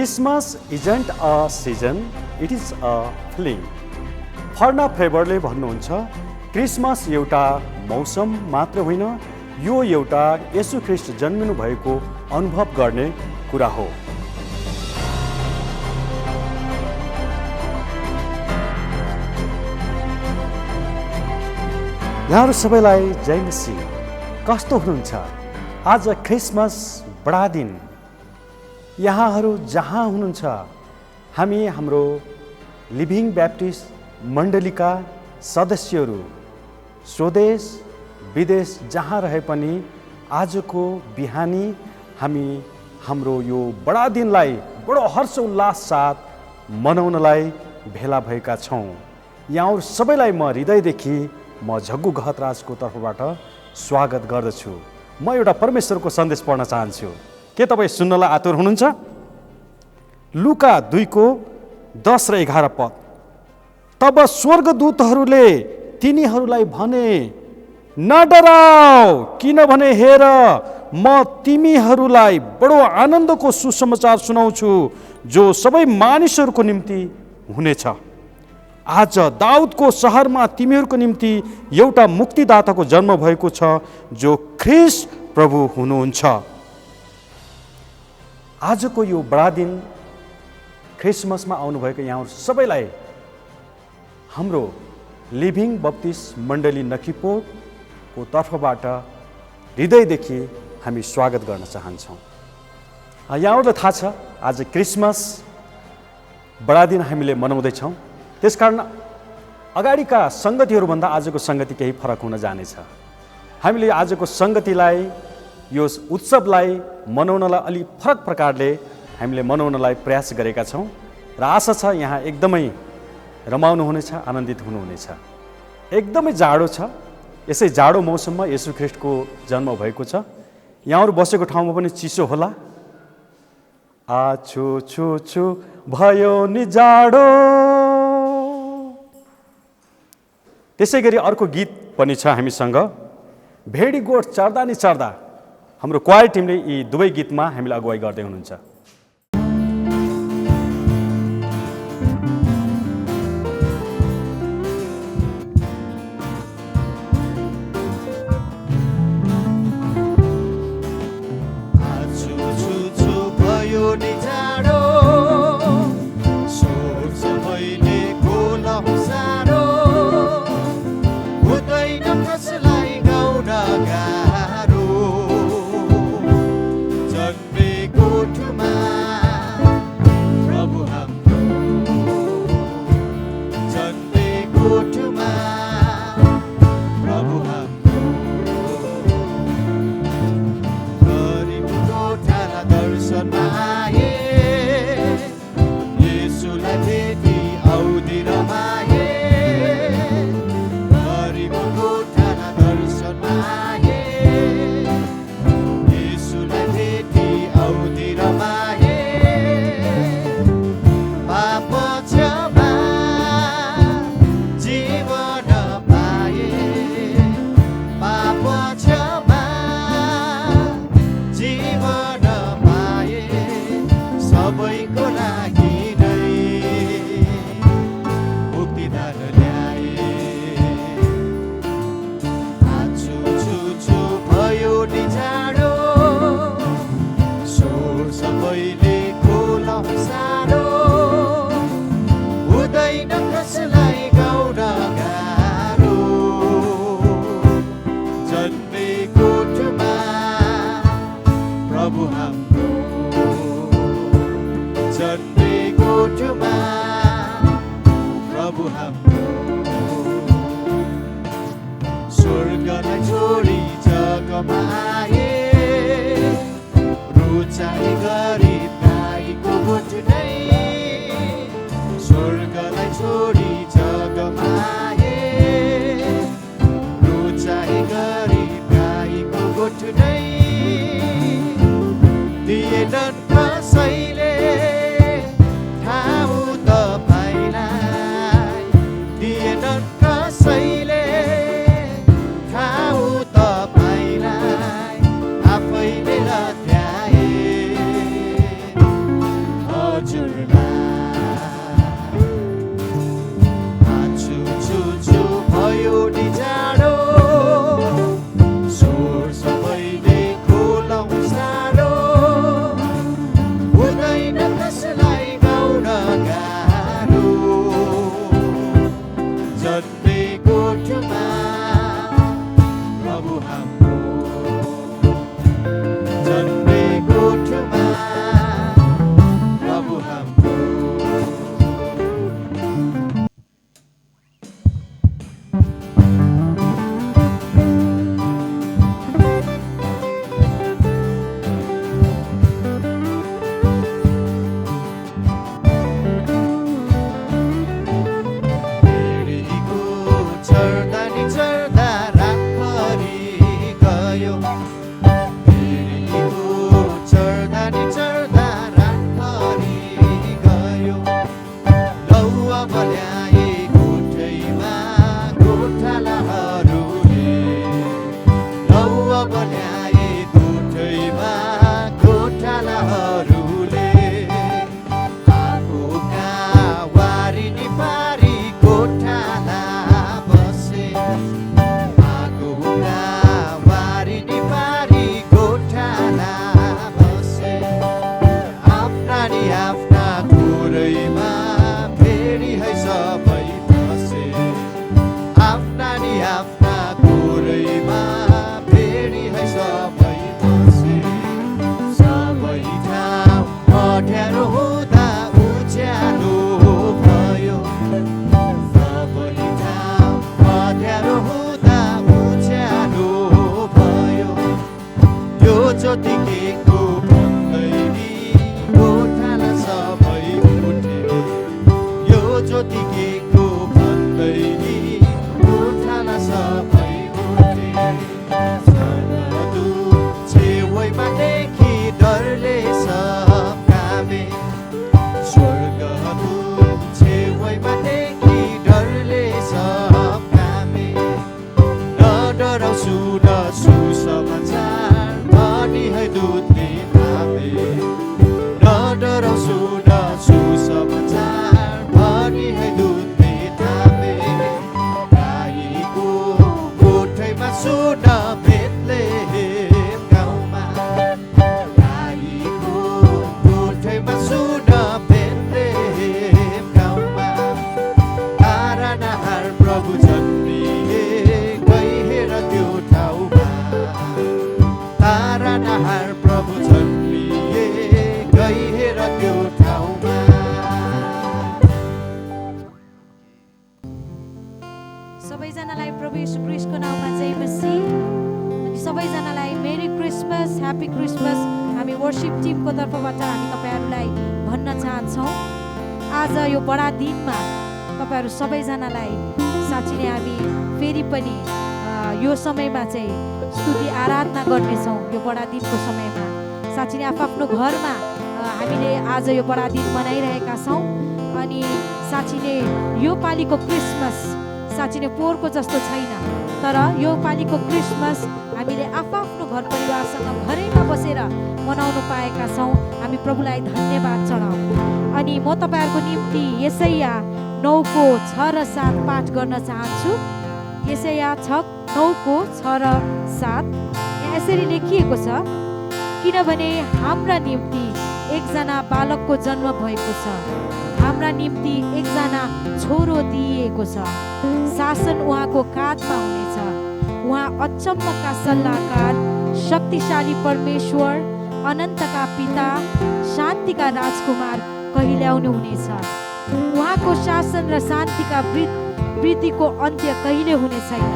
Christmas isn't a season, it is a feeling. फर्ना फेबरले भन्नुहुन्छ Christmas एउटा मौसम मात्र होइन, यो एउटा येशू ख्रीष्ट जन्मिनु भएको अनुभव गर्ने कुरा हो। यहाँहरू सबैलाई जय मसीह। कस्तो हुनुहुन्छ? आज क्रिसमस बडा दिन। यहाँहरू जहाँ हुनुहुन्छ, हामी हाम्रो लिभिङ ब्याप्टिस्ट मण्डलीका सदस्यहरू स्वदेश विदेश जहाँ रहे पनि आजको बिहानी हामी हाम्रो यो बडा दिनलाई बडो हर्ष उल्लास साथ मनाउनलाई भेला भएका छौँ। यहाँहरू सबैलाई म हृदयदेखि म झग्गु गहतराजको तर्फबाट स्वागत गर्दछु। म एउटा परमेश्वरको सन्देश पढ्न चाहन्छु। के तपाईँ सुन्नलाई आतुर हुनुहुन्छ? लुका 2:10 र 11 पद। तब स्वर्गदूतहरूले तिनीहरूलाई भने, नडराऊ, किनभने हेर म तिमीहरूलाई बडो आनन्दको सुसमाचार सुनाउँछु जो सबै मानिसहरूको निम्ति हुनेछ। आज दाउदको सहरमा तिमीहरूको निम्ति एउटा मुक्तिदाताको जन्म भएको छ जो ख्रीष्ट प्रभु हुनुहुन्छ। आजको यो बडा दिन क्रिसमसमा आउनुभएको यहाँहरू सबैलाई हाम्रो लिभिङ बप्टिस्ट मण्डली नखीपोको तर्फबाट हृदयदेखि हामी स्वागत गर्न चाहन्छौँ। यहाँहरूलाई थाहा छ आज क्रिसमस बडा दिन हामीले मनाउँदैछौँ। त्यसकारण अगाडिका सङ्गतिहरूभन्दा आजको सङ्गति केही फरक हुन जानेछ। हामीले आजको सङ्गतिलाई यो उत्सवलाई मनाउनलाई अलि फरक प्रकारले हामीले मनाउनलाई प्रयास गरेका छौँ र आशा छ यहाँ एकदमै रमाउनु हुनेछ, आनन्दित हुनुहुनेछ। एकदमै जाडो छ। यसै जाडो मौसममा येशू ख्रीष्टको जन्म भएको छ। यहाँहरू बसेको ठाउँमा पनि चिसो होला। छु छु छु भयो नि जाडो। त्यसै गरी अर्को गीत पनि छ हामीसँग, भेडी गोठ चर्दा नि चर्दा। हाम्रो क्वायर टिमले यी दुवै गीतमा हामीलाई अगुवाई गर्दै हुनुहुन्छ। बल्याए गोठैमा गोठालाहरूले लौ बल्याए गोठैमा गोठालाहरूले आगोका वारिनी पारी गोठाला बसे आगोका वारिनी पारी गोठाला बसे आफ्ना नि आफ्ना कुरैमा फेरि है सबै बसे आफ्ना नि आफ्ना कुरैमा फेरि है सबै बसे सबै ठाउँ अँध्यारो हुँदा उज्यालो भयो सबै ठाउँ अँध्यारो हुँदा उज्यालो भयो यो ज्योति केको भन्दैनी गोठाला सबै उठे यो ज्योति केको भन्दैनी गोठाला सबै उठे सरदूत छेउमा देखि डरले सब कामे स्वर्गदूत छेउमा देखि डरले सब कामे नडराउँछु न सुसमाचार भनी है दूतले थामे नडराउँछु न सुसमाचार भनी है दूतले थामे गाईको गोठैमा सुन बेथलेहेम गाउँमा गाईको गोठैमा सुन बेथलेहेम गाउँमा तारानहार प्रभु जन्मिए गइहेर त्यो ठाउँमा तारानहार प्रभु जन्मिए गइहेर त्यो ठाउँमा सबैजनालाई प्रभु येशू ख्रीष्टको नाममा जय मसीह। अनि सबैजनालाई मेरी क्रिसमस ह्याप्पी क्रिसमस हामी वर्शिप टिमको तर्फबाट हामी तपाईँहरूलाई भन्न चाहन्छौँ। आज यो बडा दिनमा तपाईँहरू सबैजनालाई साँच्चै नै हामी फेरि पनि यो समयमा चाहिँ स्तुति आराधना गर्नेछौँ। यो बडा दिनको समयमा साँच्चै नै आफ्नो घरमा हामीले आज यो बडा दिन मनाइरहेका छौँ। अनि साँच्चै नै यो पालिको क्रिसमस साँच्चै नै पोहोरको जस्तो छैन, तर यो पालिको क्रिसमस हामीले आफ्नो घर परिवारसँग घरैमा बसेर मनाउनु पाएका छौँ। हामी प्रभुलाई धन्यवाद चढाउँ। अनि म तपाईँहरूको निम्ति यशाया 9को 6 र 7 पाठ गर्न चाहन्छु। यशाया 9को 6 र 7 यहाँ यसरी लेखिएको छ, किनभने हाम्रा निम्ति एकजना बालकको जन्म भएको छ, हाम्रा निम्ति एकजना छोरो दिइएको छ, शासन उहाँको काँधमा हुनेछ। उहाँ अचम्मका सल्लाहकार, शक्तिशाली परमेश्वर, अनन्तका पिता, शान्तिका राजकुमार कहिल्याउनु हुनेछ। उहाँको शासन र शान्तिका वृद्धिको अन्त्य कहिले हुने छैन।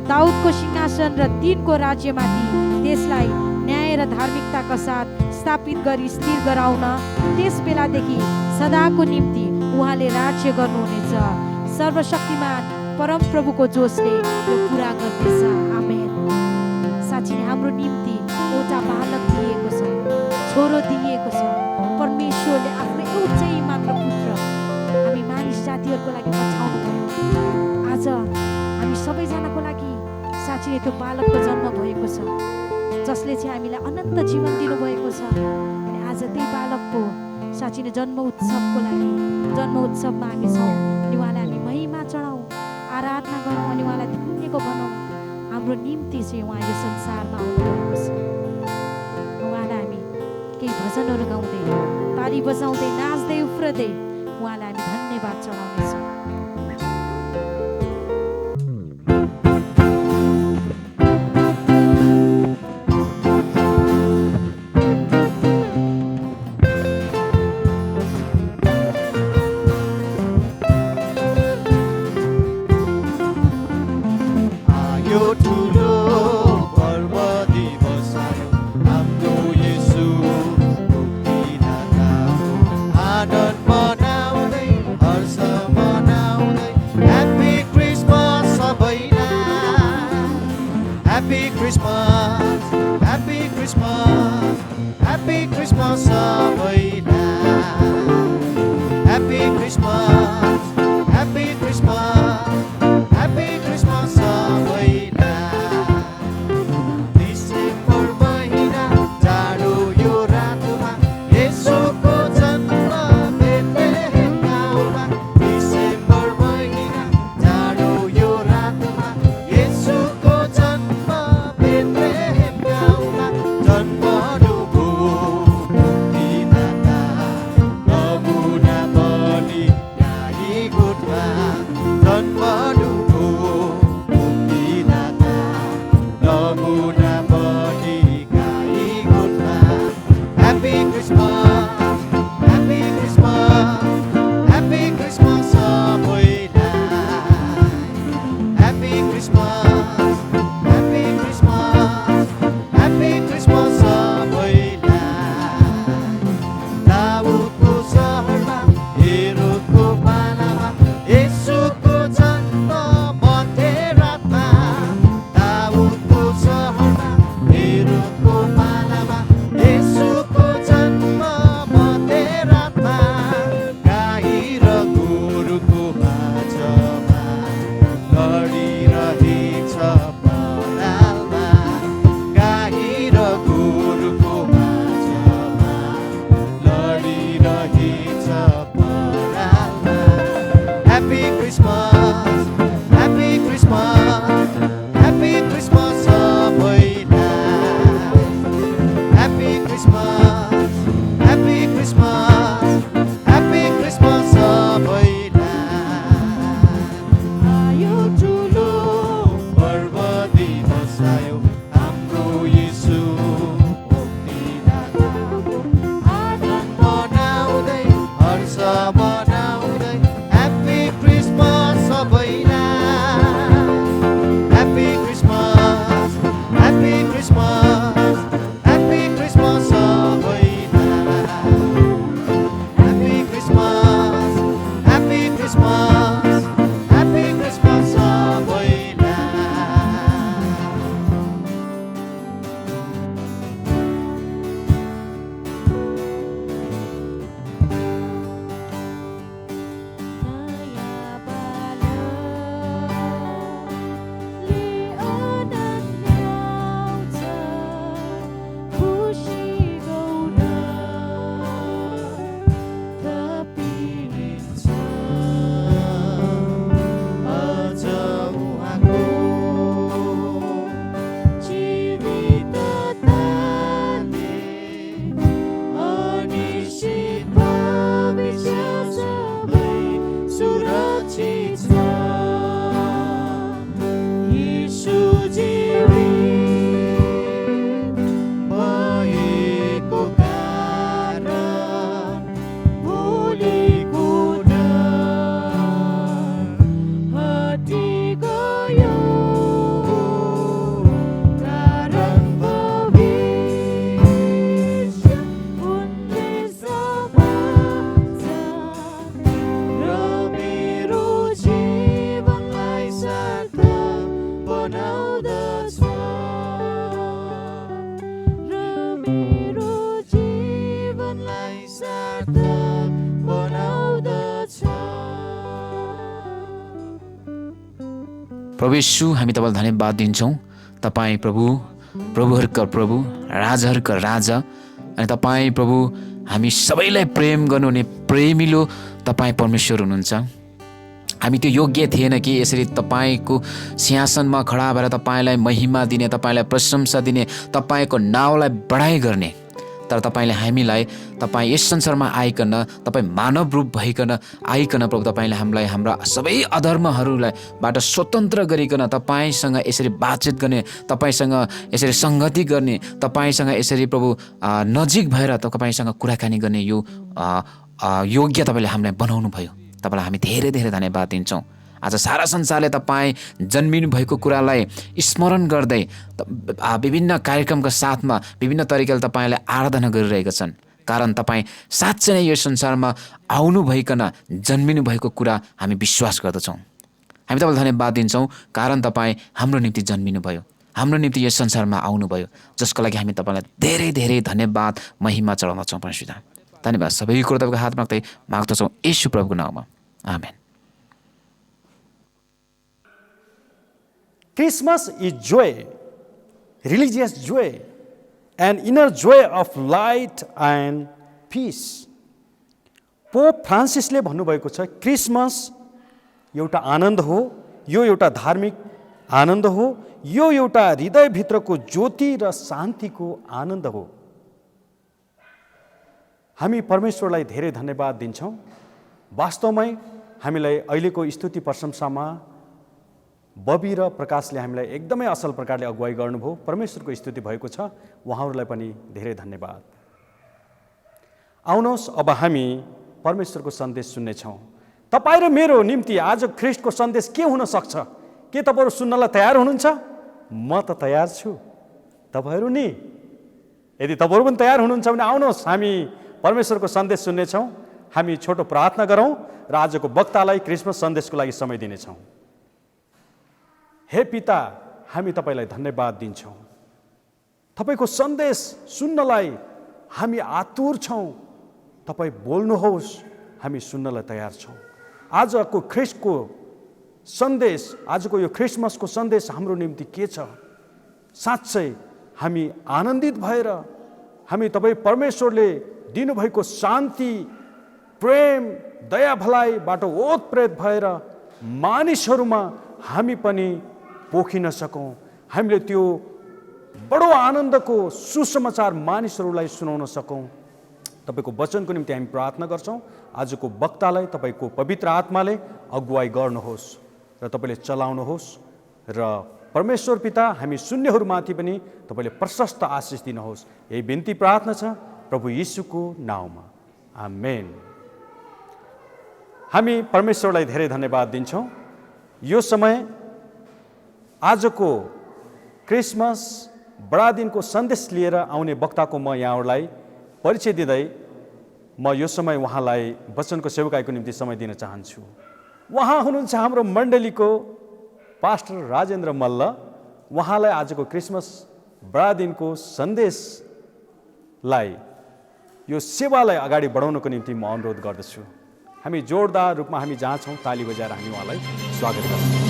दाउदको सिंहासन र तिनको राज्यमाथि त्यसलाई न्याय र धार्मिकताका साथ स्थापित गरी स्थिर गराउन त्यस बेलादेखि सदाको निम्ति उहाँले राज्य गर्नुहुनेछ। सर्वशक्तिमान परमप्रभुको जोशले यो पुरा गर्नेछ। आमेन। साँच्चै नै हाम्रो निम्ति एउटा बालक दिएको छ, छोरो दिएको छ। परमेश्वरले आफ्नो एउटै मात्र पुत्र हामी मानिस जातिहरूको लागि पठाउनु भयो। आज हामी सबैजनाको लागि साँच्चै नै त्यो बालकको जन्म भएको छ, जसले चाहिँ हामीलाई अनन्त जीवन दिनुभएको छ। अनि आज त्यही बालकको साँच्चै नै जन्म उत्सवको लागि जन्म उत्सवमा हामी छौँ। अनि उहाँलाई हामी महिमा चढाउँ, आराधना गरौँ अनि उहाँलाई धन्यको बनाउँ। हाम्रो निम्ति चाहिँ उहाँ यो संसारमा आउनुभएको छ। उहाँलाई हामी केही भजनहरू गाउँदै, ताली बजाउँदै, नाच्दै उफ्रदै उहाँलाई हामी धन्यवाद चढाउनेछौँ। Happy Christmas, सबैलाई Happy Christmas. Christmas, Happy Christmas सबैलाई। नयाँ बालकले आनन्द ल्याउँछ, खुसी गौरव थपिन्छ अझ उहाँको जीवितताले अनिश्चित भविष्य सबै सुरक्षित छ। यीशु जीवित भएको कारण भोलिको डर हटी गयो, कारण भविष्य उनले समात्छन् र मेरो जीवनलाई सार्थक बनाउँदछ, र मेरो जीवनलाई सार्थक बनाउँदछ। प्रभु येशू, हामी तपाईँलाई धन्यवाद दिन्छौँ। तपाईँ प्रभु, प्रभुहरूका प्रभु, राजाहरूका राजा, अनि तपाईँ प्रभु हामी सबैलाई प्रेम गर्नुहुने प्रेमिलो तपाईँ परमेश्वर हुनुहुन्छ। हामी त्यो योग्य थिएन कि यसरी तपाईँको सिंहासनमा खडा भएर तपाईँलाई महिमा दिने, तपाईँलाई प्रशंसा दिने, तपाईँको नाउँलाई बढाइ गर्ने। तर तपाईँले हामीलाई, तपाईँ यस संसारमा आइकन, तपाईँ मानव रूप भइकन आइकन प्रभु तपाईँले हामीलाई हाम्रा सबै अधर्महरूलाई बाट स्वतन्त्र गरिकन तपाईँसँग यसरी बातचित गर्ने, तपाईँसँग यसरी सङ्गति गर्ने, तपाईँसँग यसरी प्रभु नजिक भएर तपाईँसँग कुराकानी गर्ने यो योग्य तपाईँले हामीलाई बनाउनु भयो। तपाईँलाई हामी धेरै धेरै धन्यवाद दिन्छौँ। आज सारा संसारले तपाईँ जन्मिनु भएको कुरालाई स्मरण गर्दै विभिन्न कार्यक्रमका साथमा विभिन्न तरिकाले तपाईँलाई आराधना गरिरहेका छन्। कारण तपाईँ साँच्चै नै यो संसारमा आउनु भइकन जन्मिनु भएको कुरा हामी विश्वास गर्दछौँ। हामी तपाईँलाई धन्यवाद दिन्छौँ, कारण तपाईँ हाम्रो निम्ति जन्मिनु भयो, हाम्रो निम्ति यस संसारमा आउनुभयो, जसको लागि हामी तपाईँलाई धेरै धेरै धन्यवाद महिमा चढाउँदछौँ। परमेश्वर धन्यवाद। सबै कुरो तपाईँको हातमा माग्दछौँ येशू प्रभुको नाउँमा, आमेन। Christmas is joy, religious joy, an inner joy of light and peace. Pope फ्रान्सिसले भन्नुभएको छ, क्रिसमस एउटा आनन्द हो, यो एउटा धार्मिक आनन्द हो, यो एउटा हृदयभित्रको ज्योति र शान्तिको आनन्द हो। हामी परमेश्वरलाई धेरै धन्यवाद दिन्छौँ। वास्तवमै हामीलाई अहिलेको स्तुति प्रशंसामा बबी र प्रकाशले हामीलाई एकदमै असल प्रकारले अगुवाई गर्नुभयो। परमेश्वरको स्तुति भएको छ, उहाँहरूलाई पनि धेरै धन्यवाद। आउनुहोस् अब हामी परमेश्वरको सन्देश सुन्नेछौँ। तपाईँ र मेरो निम्ति आज ख्रिस्टको सन्देश के हुन सक्छ? के तपाईँहरू सुन्नलाई तयार हुनुहुन्छ? म त तयार छु। तपाईँहरू नि? यदि तपाईँहरू पनि तयार हुनुहुन्छ भने आउनुहोस्, हामी परमेश्वरको सन्देश सुन्नेछौँ। हामी छोटो प्रार्थना गरौँ र आजको वक्तालाई क्रिसमस सन्देशको लागि समय दिनेछौँ। हे पिता, हामी तपाईँलाई धन्यवाद दिन्छौँ। तपाईँको सन्देश सुन्नलाई हामी आतुर छौँ। तपाईँ बोल्नुहोस्, हामी सुन्नलाई तयार छौँ। आजको ख्रिस्टको सन्देश, आजको यो क्रिसमसको सन्देश हाम्रो निम्ति के छ? साँच्चै हामी आनन्दित भएर, हामी तपाईँ परमेश्वरले दिनुभएको शान्ति, प्रेम, दया भलाइबाट ओतप्रेत भएर मानिसहरूमा हामी पनि पोखिन सकौँ। हामीले त्यो बडो आनन्दको सुसमाचार मानिसहरूलाई सुनाउन सकौँ। तपाईँको वचनको निम्ति हामी प्रार्थना गर्छौँ। आजको वक्तालाई तपाईँको पवित्र आत्माले अगुवाई गर्नुहोस् र तपाईँले चलाउनुहोस्। र परमेश्वर पिता, हामी सुन्नेहरूमाथि पनि तपाईँले प्रशस्त आशिष दिनुहोस्। यही बिन्ती प्रार्थना छ प्रभु येशूको नाउँमा, आमेन। हामी परमेश्वरलाई धेरै धन्यवाद दिन्छौँ। यो समय आजको क्रिसमस बडादिनको सन्देश लिएर आउने वक्ताको म यहाँहरूलाई परिचय दिँदै म यो समय उहाँलाई वचनको सेवकाईको निम्ति समय दिन चाहन्छु। उहाँ हुनुहुन्छ हाम्रो मण्डलीको पास्टर राजेन्द्र मल्ल। उहाँलाई आजको क्रिसमस बडा दिनको सन्देशलाई यो सेवालाई अगाडि बढाउनको निम्ति म अनुरोध गर्दछु। हामी जोरदार रूपमा हामी जहाँ छौँ ताली बजाएर हामी उहाँलाई स्वागत गर्छौँ।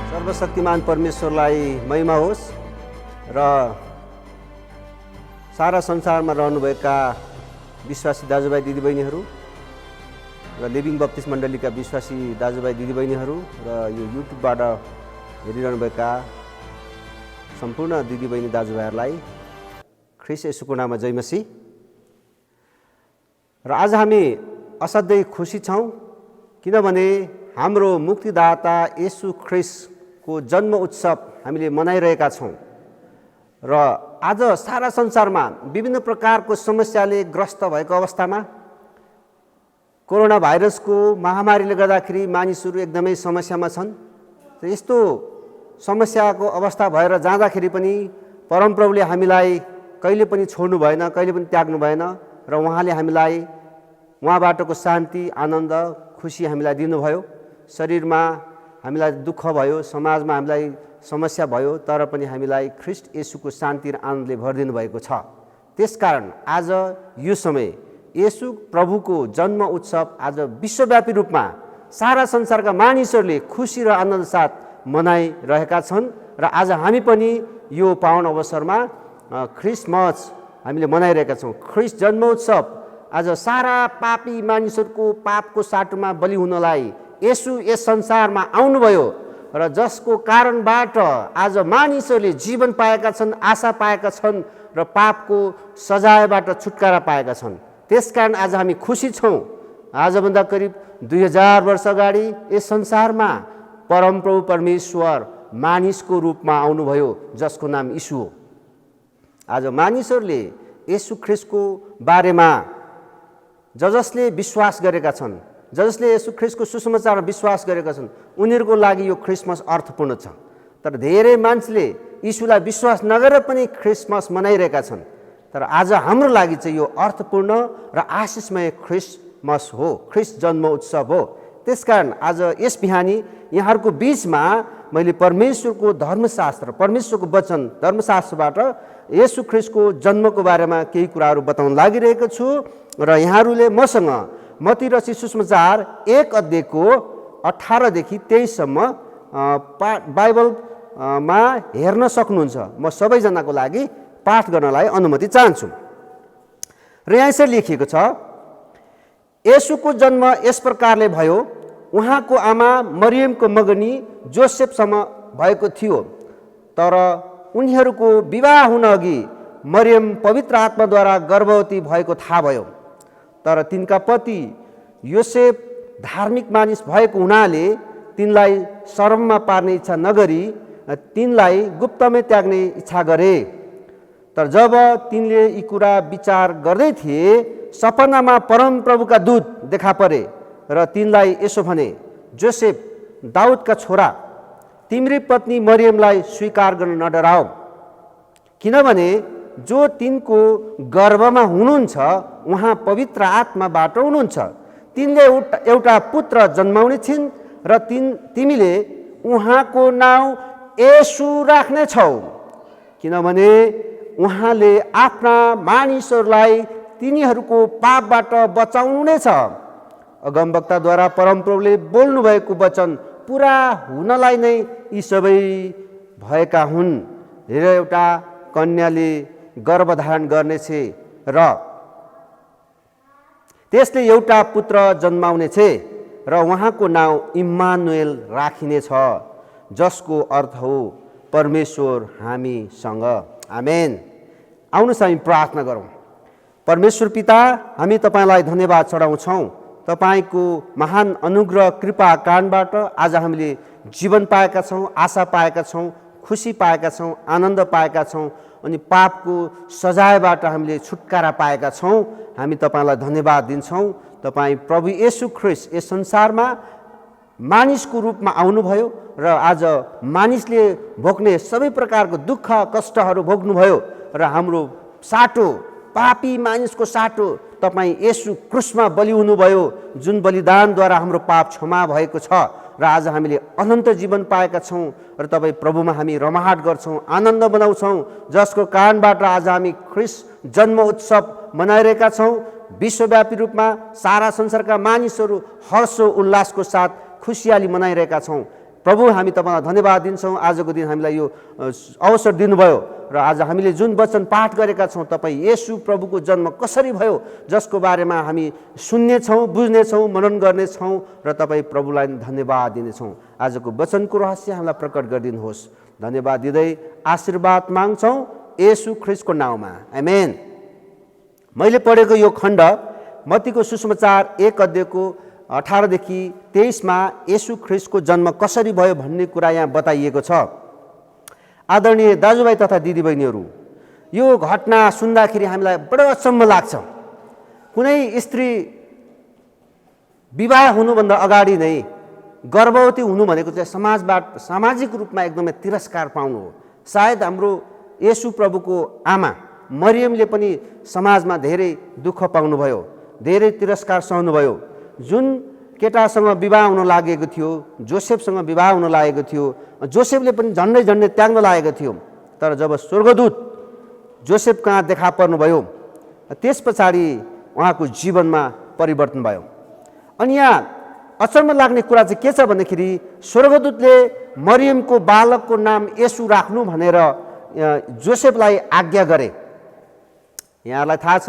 सर्वशक्तिमान परमेश्वरलाई महिमा होस् र सारा संसारमा रहनुभएका विश्वासी दाजुभाइ दिदीबहिनीहरू र लिभिङ बप्तिस्ट मण्डलीका विश्वासी दाजुभाइ दिदीबहिनीहरू र यो युट्युबबाट हेरिरहनुभएका सम्पूर्ण दिदीबहिनी दाजुभाइहरूलाई ख्रीष्ट येशूको नाममा जय मसीह। र आज हामी असाध्यै खुसी छौँ किनभने हाम्रो मुक्तिदाता येशू ख्रीष्टको जन्म उत्सव हामीले मनाइरहेका छौँ र आज सारा संसारमा विभिन्न प्रकारको समस्याले ग्रस्त भएको अवस्थामा कोरोना भाइरसको महामारीले गर्दाखेरि मानिसहरू एकदमै समस्यामा छन्। र यस्तो समस्याको अवस्था भएर जाँदाखेरि पनि परमप्रभुले हामीलाई कहिले पनि छोड्नु भएन, कहिले पनि त्याग्नु भएन र उहाँले हामीलाई उहाँबाटको शान्ति, आनन्द, खुसी हामीलाई दिनुभयो। शरीरमा हामीलाई दुःख भयो, समाजमा हामीलाई समस्या भयो, तर पनि हामीलाई ख्रीष्ट येशूको शान्ति र आनन्दले भरिदिनु भएको छ। त्यसकारण आज यो समय येशू प्रभुको जन्म उत्सव आज विश्वव्यापी रूपमा सारा संसारका मानिसहरूले खुसी र आनन्द साथ मनाइरहेका छन् र आज हामी पनि यो पावन अवसरमा क्रिसमस हामीले मनाइरहेका छौँ। ख्रीष्ट जन्म उत्सव आज सारा पापी मानिसहरूको पापको साटोमा बलि हुनलाई येशू यस संसारमा आउनुभयो र जसको कारणबाट आज मानिसहरूले जीवन पाएका छन्, आशा पाएका छन् र पापको सजायबाट छुटकारा पाएका छन्। त्यसकारण आज हामी खुसी छौँ। आजभन्दा करिब 2000 वर्ष अगाडि यस संसारमा परमप्रभु परमेश्वर मानिसको रूपमा आउनुभयो जसको नाम यीशु हो। आज मानिसहरूले येशू ख्रीष्टको बारेमा जसले विश्वास गरेका छन्, जसले येशू ख्रीष्टको सुसमाचारमा विश्वास गरेका छन्, उनीहरूको लागि यो क्रिसमस अर्थपूर्ण छ। तर धेरै मान्छेले यीशुलाई विश्वास नगरेर पनि क्रिसमस मनाइरहेका छन्। तर आज हाम्रो लागि चाहिँ यो अर्थपूर्ण र आशिषमय क्रिसमस हो, ख्रीष्ट जन्म उत्सव हो। त्यसकारण आज यस बिहानी यहाँहरूको बिचमा मैले परमेश्वरको धर्मशास्त्र, परमेश्वरको वचन धर्मशास्त्रबाट येशू ख्रीष्टको जन्मको बारेमा केही कुराहरू बताउन लागिरहेको छु र यहाँहरूले मसँग मत्ती रचित सुसमाचार 1 अध्यायको 18 देखि 23 सम्म बाइबलमा हेर्न सक्नुहुन्छ। म सबैजनाको लागि पाठ गर्नलाई अनुमति चाहन्छु। र यहाँ यसरी लेखिएको छ, येशूको जन्म यस प्रकारले भयो। उहाँको आमा मरियमको मगनी जोसेफसँग भएको थियो, तर उनीहरूको विवाह हुन अघि मरियम पवित्र आत्माद्वारा गर्भवती भएको थाहा भयो। तर तिनका पति योसेफ धार्मिक मानिस भएको हुनाले तिनलाई शरममा पार्ने इच्छा नगरी तिनलाई गुप्तमै त्याग्ने इच्छा गरे। तर जब तिनले यी कुरा विचार गर्दै थिए, सपनामा परमप्रभुका दूत देखा परे र तिनलाई यसो भने, जोसेफ दाउदका छोरा, तिम्री पत्नी मरियमलाई स्वीकार गर्न नडराओ, किनभने जो तिनको गर्भमा हुनुहुन्छ उहाँ पवित्र आत्माबाट हुनुहुन्छ। तिनले एउटा पुत्र जन्माउने छिन् र तिमीले उहाँको नाउँ येशू राख्नेछौ, किनभने उहाँले आफ्ना मानिसहरूलाई तिनीहरूको पापबाट बचाउनुहुनेछ। अगमवक्ताद्वारा परमप्रभुले बोल्नुभएको वचन पुरा हुनलाई नै यी सबै भएका हुन्। हेर, एउटा कन्याले गर्भधारण गर्नेछ र त्यसले एउटा पुत्र जन्माउनेछ र उहाँको नाउँ इम्मानुएल राखिनेछ, जसको अर्थ हो परमेश्वर हामीसँग। आमेन। आउनुहोस् हामी प्रार्थना गरौँ। परमेश्वर पिता, हामी तपाईँलाई धन्यवाद चढाउँछौँ। तपाईँको महान अनुग्रह कृपा कारणबाट आज हामीले जीवन पाएका छौँ, आशा पाएका छौँ, खुसी पाएका छौँ, आनन्द पाएका छौँ अनि पापको सजायबाट हामीले छुटकारा पाएका छौँ। हामी तपाईँलाई धन्यवाद दिन्छौँ। तपाईँ प्रभु येशू ख्रीष्ट यस संसारमा मानिसको रूपमा आउनुभयो र आज मानिसले भोग्ने सबै प्रकारको दुःख कष्टहरू भोग्नुभयो र हाम्रो साटो, पापी मानिसको साटो तपाईँ येशू क्रुसमा बलि हुनुभयो, जुन बलिदानद्वारा हाम्रो पाप क्षमा भएको छ र आज हामीले अनन्त जीवन पाएका छौँ र तपाईँ प्रभुमा हामी रमाहाट गर्छौँ, आनन्द मनाउँछौँ, जसको कारणबाट आज हामी ख्रीष्ट जन्म उत्सव मनाइरहेका छौँ। विश्वव्यापी रूपमा सारा संसारका मानिसहरू हर्ष उल्लासको साथ खुसियाली मनाइरहेका छौँ। प्रभु, हामी तपाईँलाई धन्यवाद दिन्छौँ। आजको दिन हामीलाई यो अवसर दिनुभयो र आज हामीले जुन वचन पाठ गरेका छौँ, तपाईँ येशू प्रभुको जन्म कसरी भयो जसको बारेमा हामी सुन्नेछौँ, बुझ्नेछौँ, मनन गर्नेछौँ र तपाईँ प्रभुलाई धन्यवाद दिनेछौँ। आजको वचनको रहस्य हामीलाई प्रकट गरिदिनुहोस्। धन्यवाद दिँदै आशीर्वाद माग्छौँ येशू ख्रीष्टको नाउँमा, आमेन। मैले पढेको यो खण्ड मत्तीको सुसमाचार 1 अध्यायको 18 देखि 23 येशू ख्रीष्टको जन्म कसरी भयो भन्ने कुरा यहाँ बताइएको छ। आदरणीय दाजुभाइ तथा दिदीबहिनीहरू, यो घटना सुन्दाखेरि हामीलाई बडो अचम्म लाग्छ। कुनै स्त्री विवाह हुनुभन्दा अगाडि नै गर्भवती हुनु भनेको चाहिँ सामाजिक रूपमा एकदमै तिरस्कार पाउनु हो। सायद हाम्रो येशू प्रभुको आमा मरियमले पनि समाजमा धेरै दुःख पाउनुभयो, धेरै तिरस्कार सहनुभयो। जुन केटासँग विवाह हुन लागेको थियो, जोसेफसँग विवाह हुन लागेको थियो, जोसेफले पनि झन्डै झन्डै त्याग्न लागेको थियो। तर जब स्वर्गदूत जोसेफ कहाँ देखा पर्नुभयो, त्यस पछाडि उहाँको जीवनमा परिवर्तन भयो। अनि यहाँ अचम्म लाग्ने कुरा चाहिँ के छ भन्दाखेरि स्वर्गदूतले मरियमको बालकको नाम येशू राख्नु भनेर जोसेफलाई आज्ञा गरे। यहाँलाई थाहा छ,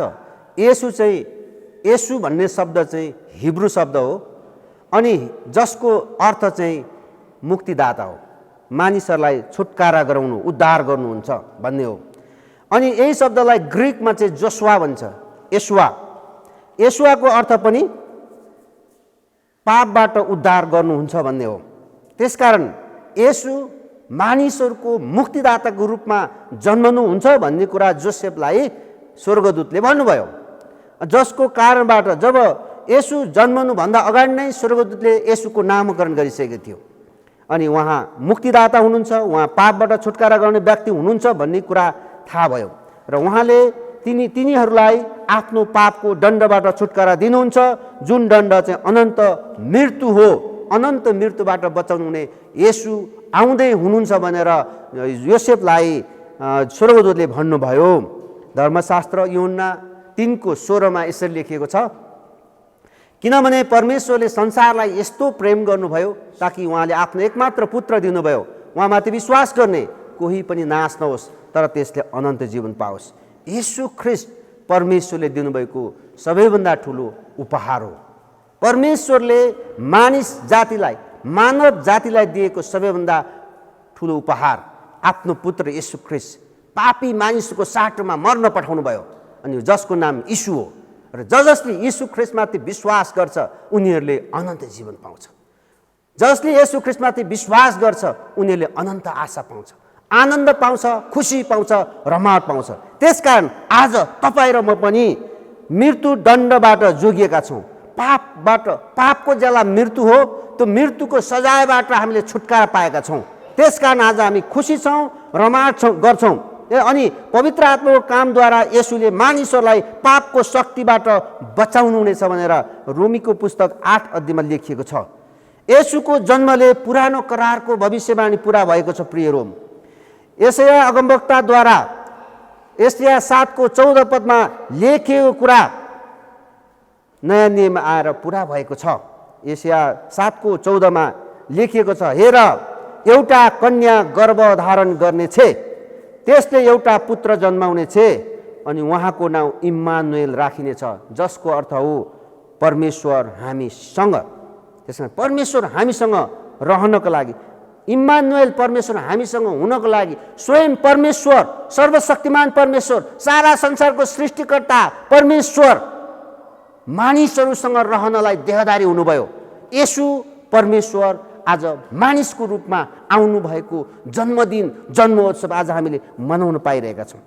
येशू भन्ने शब्द चाहिँ हिब्रू शब्द हो अनि जसको अर्थ चाहिँ मुक्तिदाता हो, मानिसहरूलाई छुटकारा गराउनु, उद्धार गर्नुहुन्छ भन्ने हो। अनि यही शब्दलाई ग्रिकमा चाहिँ जोसुवा भन्छ, येशुवाको अर्थ पनि पापबाट उद्धार गर्नुहुन्छ भन्ने हो। त्यसकारण येशू मानिसहरूको मुक्तिदाताको रूपमा जन्मनुहुन्छ भन्ने कुरा जोसेफलाई स्वर्गदूतले भन्नुभयो, जसको कारणबाट जब येशू जन्मनुभन्दा अगाडि नै स्वर्गदूतले येशूको नामकरण गरिसकेको थियो। अनि उहाँ मुक्तिदाता हुनुहुन्छ, उहाँ पापबाट छुटकारा गर्ने व्यक्ति हुनुहुन्छ भन्ने कुरा थाहा भयो र उहाँले तिनीहरूलाई आफ्नो पापको दण्डबाट छुटकारा दिनुहुन्छ, जुन दण्ड चाहिँ अनन्त मृत्यु हो। अनन्त मृत्युबाट बचाउनु हुने येशू आउँदै हुनुहुन्छ भनेर योसेफलाई स्वर्गदूतले भन्नुभयो। धर्मशास्त्र यूहन्ना 3:16 यसरी लेखिएको छ, किनभने परमेश्वरले संसारलाई यस्तो प्रेम गर्नुभयो ताकि उहाँले आफ्नो एकमात्र पुत्र दिनुभयो, उहाँमाथि विश्वास गर्ने कोही पनि नाश नहोस् तर त्यसले अनन्त जीवन पाओस्। येशू ख्रीष्ट परमेश्वरले दिनुभएको सबैभन्दा ठुलो उपहार हो। परमेश्वरले मानिस जातिलाई, मानव जातिलाई दिएको सबैभन्दा ठुलो उपहार आफ्नो पुत्र येशू ख्रीष्ट पापी मानिसको साटोमा मर्न पठाउनु भयो, अनि जसको नाम यीशु हो। र जसले येशू ख्रीष्टमाथि विश्वास गर्छ उनीहरूले अनन्त जीवन पाउँछ। जसले येशू ख्रीष्टमाथि विश्वास गर्छ उनीहरूले अनन्त आशा पाउँछ, आनन्द पाउँछ, खुसी पाउँछ, रमाहट पाउँछ। त्यसकारण आज तपाईँ र म पनि मृत्यु दण्डबाट जोगिएका छौँ। पापको ज्याला मृत्यु हो, त्यो मृत्युको सजायबाट हामीले छुटकारा पाएका छौँ। त्यसकारण आज हामी खुसी छौँ, रमाहट गर्छौँ। अनि पवित्र आत्माको कामद्वारा येशूले मानिसहरूलाई पापको शक्तिबाट बचाउनु हुनेछ भनेर रोमीको पुस्तक 8 अध्यायमा लेखिएको छ। येशूको जन्मले पुरानो करारको भविष्यवाणी पुरा भएको छ। प्रिय रोम, यशाया अगमवक्ताद्वारा यशाया 7:14 लेखिएको कुरा नयाँ नियममा आएर पुरा भएको छ। यशाया 7:14 लेखिएको छ, हेर एउटा कन्या गर्भधारण गर्नेछ, त्यसले एउटा पुत्र जन्माउनेछ अनि उहाँको नाउँ इम्मानुएल राखिनेछ, जसको अर्थ हो परमेश्वर हामीसँग। त्यसमा परमेश्वर हामीसँग रहनको लागि इम्मानुएल परमेश्वर हामीसँग हुनको लागि स्वयं परमेश्वर, सर्वशक्तिमान परमेश्वर, सारा संसारको सृष्टिकर्ता परमेश्वर मानिसहरूसँग रहनलाई देहधारी हुनुभयो। येशू परमेश्वर आज मानिसको रूपमा आउनुभएको जन्मदिन, जन्मोत्सव आज हामीले मनाउन पाइरहेका छौँ।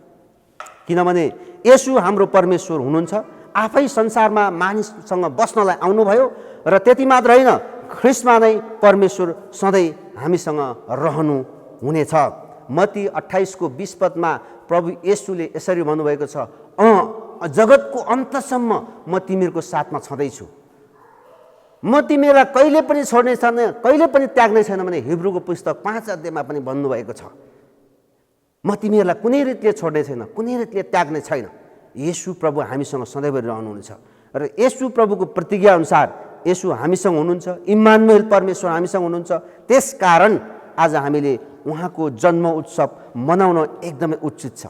किनभने येशू हाम्रो परमेश्वर हुनुहुन्छ, आफै संसारमा मानिससँग बस्नलाई आउनुभयो र त्यति मात्र होइन, ख्रिस्टमा नै परमेश्वर सधैँ हामीसँग रहनु हुनेछ। मत्ती 28:20 पदमा प्रभु येशूले यसरी भन्नुभएको छ, जगतको अन्तसम्म म तिमीहरूको साथमा छँदैछु, म तिमीलाई कहिले पनि छोड्ने छैन, कहिले पनि त्याग्ने छैन भने हिब्रूको पुस्तक 5 अध्यायमा पनि भन्नुभएको छ। म तिमीहरूलाई कुनै रीतिले छोड्ने छैन, कुनै रीतिले त्याग्ने छैन। येशू प्रभु हामीसँग सधैँभरि रहनुहुनेछ र येशू प्रभुको प्रतिज्ञा अनुसार येशू हामीसँग हुनुहुन्छ, इम्मानुएल परमेश्वर हामीसँग हुनुहुन्छ। त्यसकारण आज हामीले उहाँको जन्म उत्सव मनाउन एकदमै उचित छ।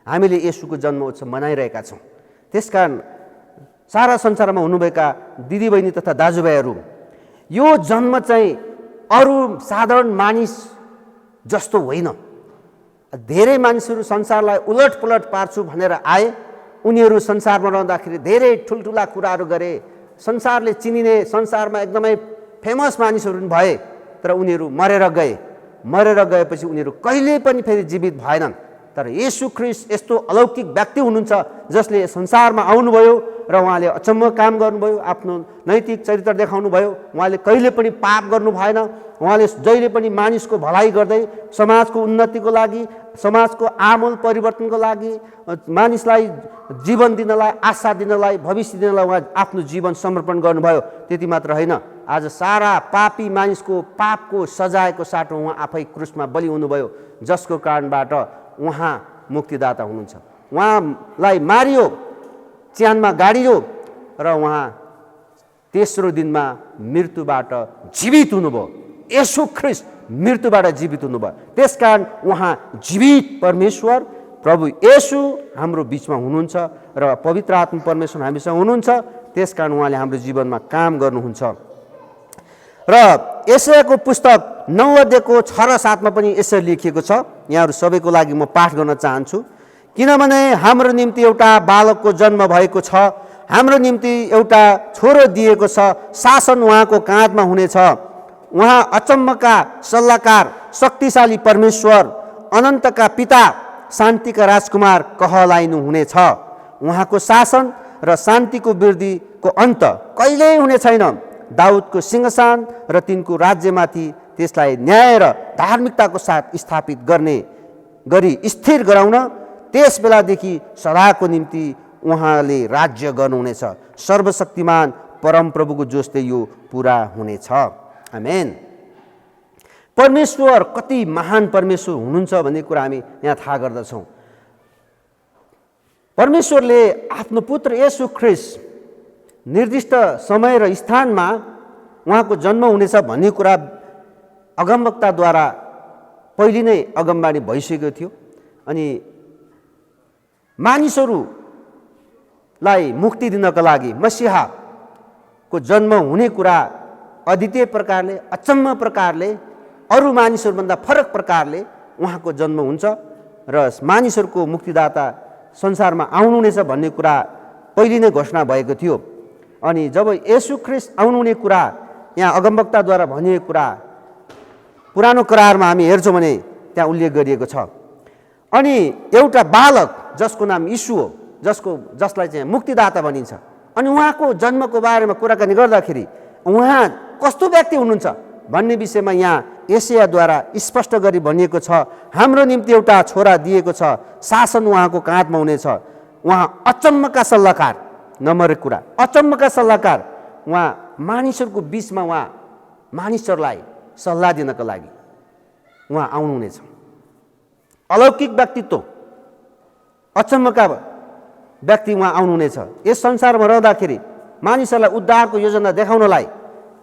हामीले येशूको जन्म उत्सव मनाइरहेका छौँ। त्यसकारण सारा संसारमा हुनुभएका दिदीबहिनी तथा दाजुभाइहरू, यो जन्म चाहिँ अरू साधारण मानिस जस्तो होइन। धेरै मानिसहरू संसारलाई उलटपुलट पार्छु भनेर आए, उनीहरू संसारमा रहँदाखेरि धेरै ठुल्ठुला कुराहरू गरे, संसारले चिनिने, संसारमा एकदमै फेमस मानिसहरू भए, तर उनीहरू मरेर गए। मरेर गएपछि उनीहरू कहिले पनि फेरि जीवित भएनन्। तर येशू ख्रिस्ट यस्तो अलौकिक व्यक्ति हुनुहुन्छ जसले संसारमा आउनुभयो र उहाँले अचम्म काम गर्नुभयो, आफ्नो नैतिक चरित्र देखाउनु भयो। उहाँले कहिले पनि पाप गर्नु भएन। उहाँले जहिले पनि मानिसको भलाइ गर्दै, समाजको उन्नतिको लागि, समाजको आमूल परिवर्तनको लागि, मानिसलाई जीवन दिनलाई, आशा दिनलाई, भविष्य दिनलाई उहाँ आफ्नो जीवन समर्पण गर्नुभयो। त्यति मात्र होइन, आज सारा पापी मानिसको पापको सजायको साटो उहाँ आफै क्रुसमा बलि हुनुभयो, जसको कारणबाट उहाँ मुक्तिदाता हुनुहुन्छ। उहाँलाई मारियो, च्यानमा गाडियो र उहाँ तेस्रो दिनमा मृत्युबाट जीवित हुनुभयो। येशू ख्रिस्ट मृत्युबाट जीवित हुनुभयो। त्यसकारण उहाँ जीवित परमेश्वर प्रभु येशू हाम्रो बिचमा हुनुहुन्छ र पवित्र आत्मा परमेश्वर हामीसँग हुनुहुन्छ। त्यसकारण उहाँले हाम्रो जीवनमा काम गर्नुहुन्छ। र यशायाको पुस्तक 9 अध्यायको 6 र 7 मा पनि यसरी लेखिएको छ। यहाँहरू सबैको लागि म पाठ गर्न चाहन्छु। किनभने हाम्रो निम्ति एउटा बालकको जन्म भएको छ, हाम्रो निम्ति एउटा छोरो दिएको छ, शासन उहाँको काँधमा हुनेछ। उहाँ अचम्मका सल्लाहकार, शक्तिशाली परमेश्वर, अनन्तका पिता, शान्तिका राजकुमार कहलाइनु हुनेछ। उहाँको शासन र शान्तिको वृद्धिको अन्त कहिल्यै हुने छैन। दाउदको सिंहासन र तिनको राज्यमाथि त्यसलाई न्याय र धार्मिकताको साथ स्थापित गर्ने गरी स्थिर गराउन त्यस बेलादेखि सदाको निम्ति उहाँले राज्य गर्नुहुनेछ। सर्वशक्तिमान परमप्रभुको जोसले यो पुरा हुनेछ। आमेन। परमेश्वर कति महान परमेश्वर हुनुहुन्छ भन्ने कुरा हामी यहाँ थाहा गर्दछौँ। परमेश्वरले आफ्नो पुत्र येशू ख्रिस्ट निर्दिष्ट समय र स्थानमा उहाँको जन्म हुनेछ भन्ने कुरा अगमवक्ताद्वारा पहिले नै अगमवाणी भइसकेको थियो। अनि मानिसहरूलाई मुक्ति दिनको लागि मसीहाको जन्म हुने कुरा अद्वितीय प्रकारले, अचम्म प्रकारले, अरू मानिसहरूभन्दा फरक प्रकारले उहाँको जन्म हुन्छ र मानिसहरूको मुक्तिदाता संसारमा आउनुहुनेछ भन्ने कुरा पहिले नै घोषणा भएको थियो। अनि जब येशू ख्रिस्ट आउनुहुने कुरा यहाँ अगमवक्ताद्वारा भनिएको कुरा पुरानो करारमा हामी हेर्छौँ भने त्यहाँ उल्लेख गरिएको छ। अनि एउटा बालक जसको नाम यीशु हो, जसलाई चाहिँ मुक्तिदाता भनिन्छ। अनि उहाँको जन्मको बारेमा कुराकानी गर्दाखेरि उहाँ कस्तो व्यक्ति हुनुहुन्छ भन्ने विषयमा यहाँ यशायाद्वारा स्पष्ट गरी भनिएको छ। हाम्रो निम्ति एउटा छोरा दिएको छ, शासन उहाँको काँधमा हुनेछ। उहाँ अचम्मका सल्लाहकार, नम्बर 1 कुरा, अचम्मका सल्लाहकार। उहाँ मानिसहरूको बिचमा उहाँ मानिसहरूलाई सल्लाह दिनको लागि उहाँ आउनुहुनेछ। अलौकिक व्यक्तित्व, अचम्मका व्यक्ति उहाँ आउनुहुनेछ। यस संसारमा रहँदाखेरि मानिसहरूलाई उद्धारको योजना देखाउनलाई,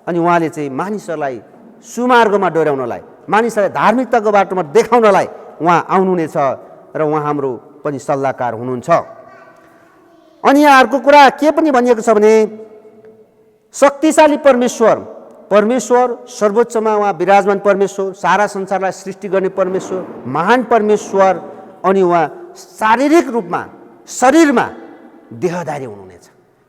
अनि उहाँले चाहिँ मानिसहरूलाई सुमार्गमा डोर्याउनलाई, मानिसहरूलाई धार्मिकताको बाटोमा देखाउनलाई उहाँ आउनुहुनेछ र उहाँ हाम्रो पनि सल्लाहकार हुनुहुन्छ। अनि यहाँ अर्को कुरा के पनि भनिएको छ भने शक्तिशाली परमेश्वर, परमेश्वर सर्वोच्चमा उहाँ विराजमान परमेश्वर, सारा संसारलाई सृष्टि गर्ने परमेश्वर, महान परमेश्वर, अनि उहाँ शारीरिक रूपमा शरीरमा देहधारी हुनुहुनेछ।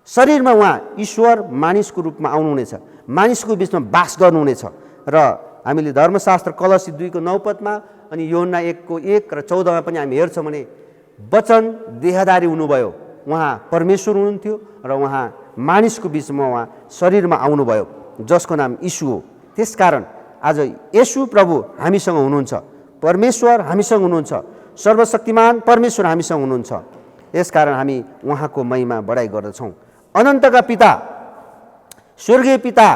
शरीरमा उहाँ ईश्वर मानिसको रूपमा आउनुहुनेछ, मानिसको बिचमा बास गर्नुहुनेछ। र हामीले धर्मशास्त्र कलसी 2:9 पदमा अनि योहन्ना 1:1 र 14मा पनि हामी हेर्छौँ भने वचन देहधारी हुनुभयो, उहाँ परमेश्वर हुनुहुन्थ्यो र उहाँ मानिसको बिचमा उहाँ शरीरमा आउनुभयो, जसको नाम यीशु हो। त्यसकारण आज येशू प्रभु हामीसँग हुनुहुन्छ, परमेश्वर हामीसँग हुनुहुन्छ, सर्वशक्तिमान परमेश्वर हामीसँग हुनुहुन्छ। यसकारण हामी उहाँको महिमा बढाइ गर्दछौँ। अनन्तका पिता, स्वर्गीय पिता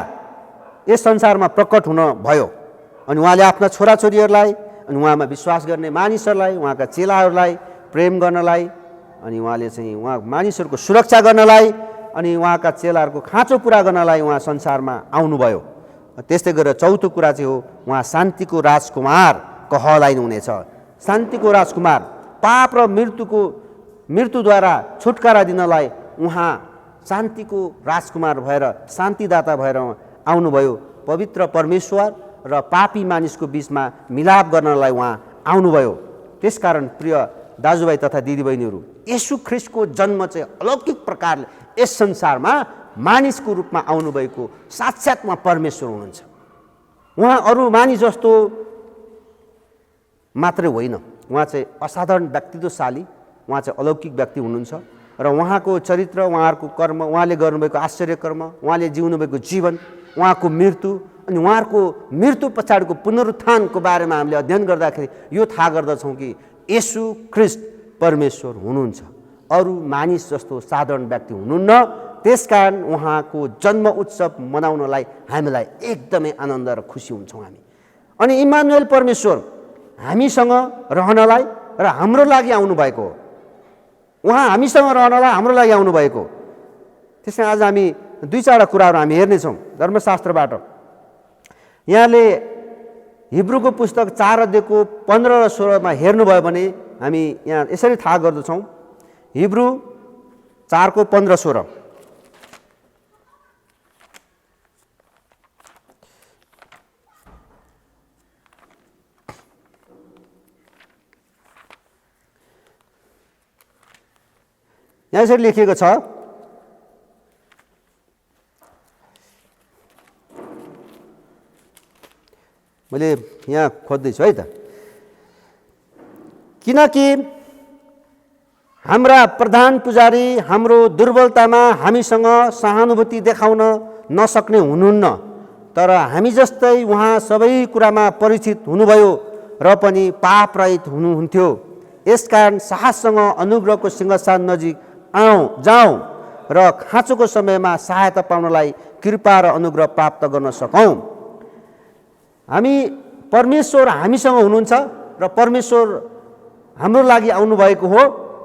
यस संसारमा प्रकट हुन भयो अनि उहाँले आफ्ना छोराछोरीहरूलाई अनि उहाँमा विश्वास गर्ने मानिसहरूलाई, उहाँका चेलाहरूलाई प्रेम गर्नलाई अनि उहाँले चाहिँ उहाँ मानिसहरूको सुरक्षा गर्नलाई अनि उहाँका चेलाहरूको खाँचो पुरा गर्नलाई उहाँ संसारमा आउनुभयो। त्यस्तै गरेर चौथो कुरा चाहिँ हो उहाँ शान्तिको राजकुमार कहलाइनुहुनेछ। शान्तिको राजकुमार, पाप र मृत्युद्वारा छुटकारा दिनलाई उहाँ शान्तिको राजकुमार भएर, शान्तिदाता भएर आउनुभयो। पवित्र परमेश्वर र पापी मानिसको बिचमा मिलाप गर्नलाई उहाँ आउनुभयो। त्यसकारण प्रिय दाजुभाइ तथा दिदीबहिनीहरू, येशू ख्रिस्टको जन्म चाहिँ अलौकिक प्रकारले यस संसारमा मानिसको रूपमा आउनुभएको साक्षात् उहाँ परमेश्वर हुनुहुन्छ। उहाँ अरू मानिस जस्तो मात्रै होइन, उहाँ चाहिँ असाधारण व्यक्तित्वशाली, उहाँ चाहिँ अलौकिक व्यक्ति हुनुहुन्छ र उहाँको चरित्र, उहाँहरूको कर्म, उहाँले गर्नुभएको आश्चर्य कर्म, उहाँले जिउनुभएको जीवन, उहाँको मृत्यु अनि उहाँहरूको मृत्यु पछाडिको पुनरुत्थानको बारेमा हामीले अध्ययन गर्दाखेरि यो थाहा गर्दछौँ कि येशू ख्रिस्ट परमेश्वर हुनुहुन्छ, अरू मानिस जस्तो साधारण व्यक्ति हुनुहुन्न। त्यसकारण उहाँको जन्म उत्सव मनाउनलाई हामीलाई एकदमै आनन्द र खुसी हुन्छौँ हामी। अनि इमानुएल परमेश्वर हामीसँग रहनलाई र हाम्रो लागि आउनुभएको हो, उहाँ हामीसँग रहनलाई हाम्रो लागि आउनुभएको हो। त्यसमा आज हामी 2-4 कुराहरू हामी हेर्नेछौँ धर्मशास्त्रबाट। यहाँले हिब्रूको पुस्तक 4 अध्यायको 15 र 16मा हेर्नुभयो भने हामी यहाँ यसरी थाहा गर्दछौँ। हिब्रू 4को 15-16 यहाँ यसरी लेखिएको छ, मैले यहाँ खोज्दैछु है त। किनकि हाम्रा प्रधान पुजारी हाम्रो दुर्बलतामा हामीसँग सहानुभूति देखाउन नसक्ने हुनुहुन्न, तर हामी जस्तै उहाँ सबै कुरामा परिचित हुनुभयो र पनि पाप रहित हुनुहुन्थ्यो। यसकारण साहससँग अनुग्रहको सिंहासन नजिक जाउँ र खाँचोको समयमा सहायता पाउनलाई कृपा र अनुग्रह प्राप्त गर्न सकौँ। हामी परमेश्वर हामीसँग हुनुहुन्छ र परमेश्वर हाम्रो लागि आउनुभएको हो।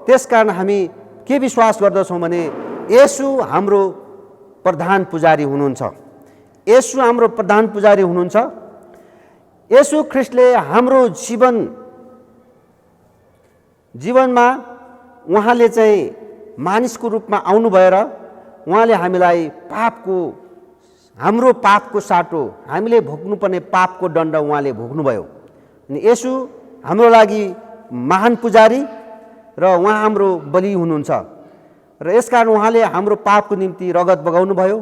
त्यसकारण हामी के विश्वास गर्दछौँ भने येशू हाम्रो प्रधान पुजारी हुनुहुन्छ। येशू हाम्रो प्रधान पुजारी हुनुहुन्छ। येशू ख्रिस्टले हाम्रो जीवनमा उहाँले चाहिँ मानिसको रूपमा आउनु भएर उहाँले हामीलाई हाम्रो पापको साटो, हामीले भोग्नुपर्ने पापको दण्ड उहाँले भोग्नुभयो। अनि येशू हाम्रो लागि महान पुजारी र उहाँ हाम्रो बलि हुनुहुन्छ र यसकारण उहाँले हाम्रो पापको निम्ति रगत बगाउनु भयो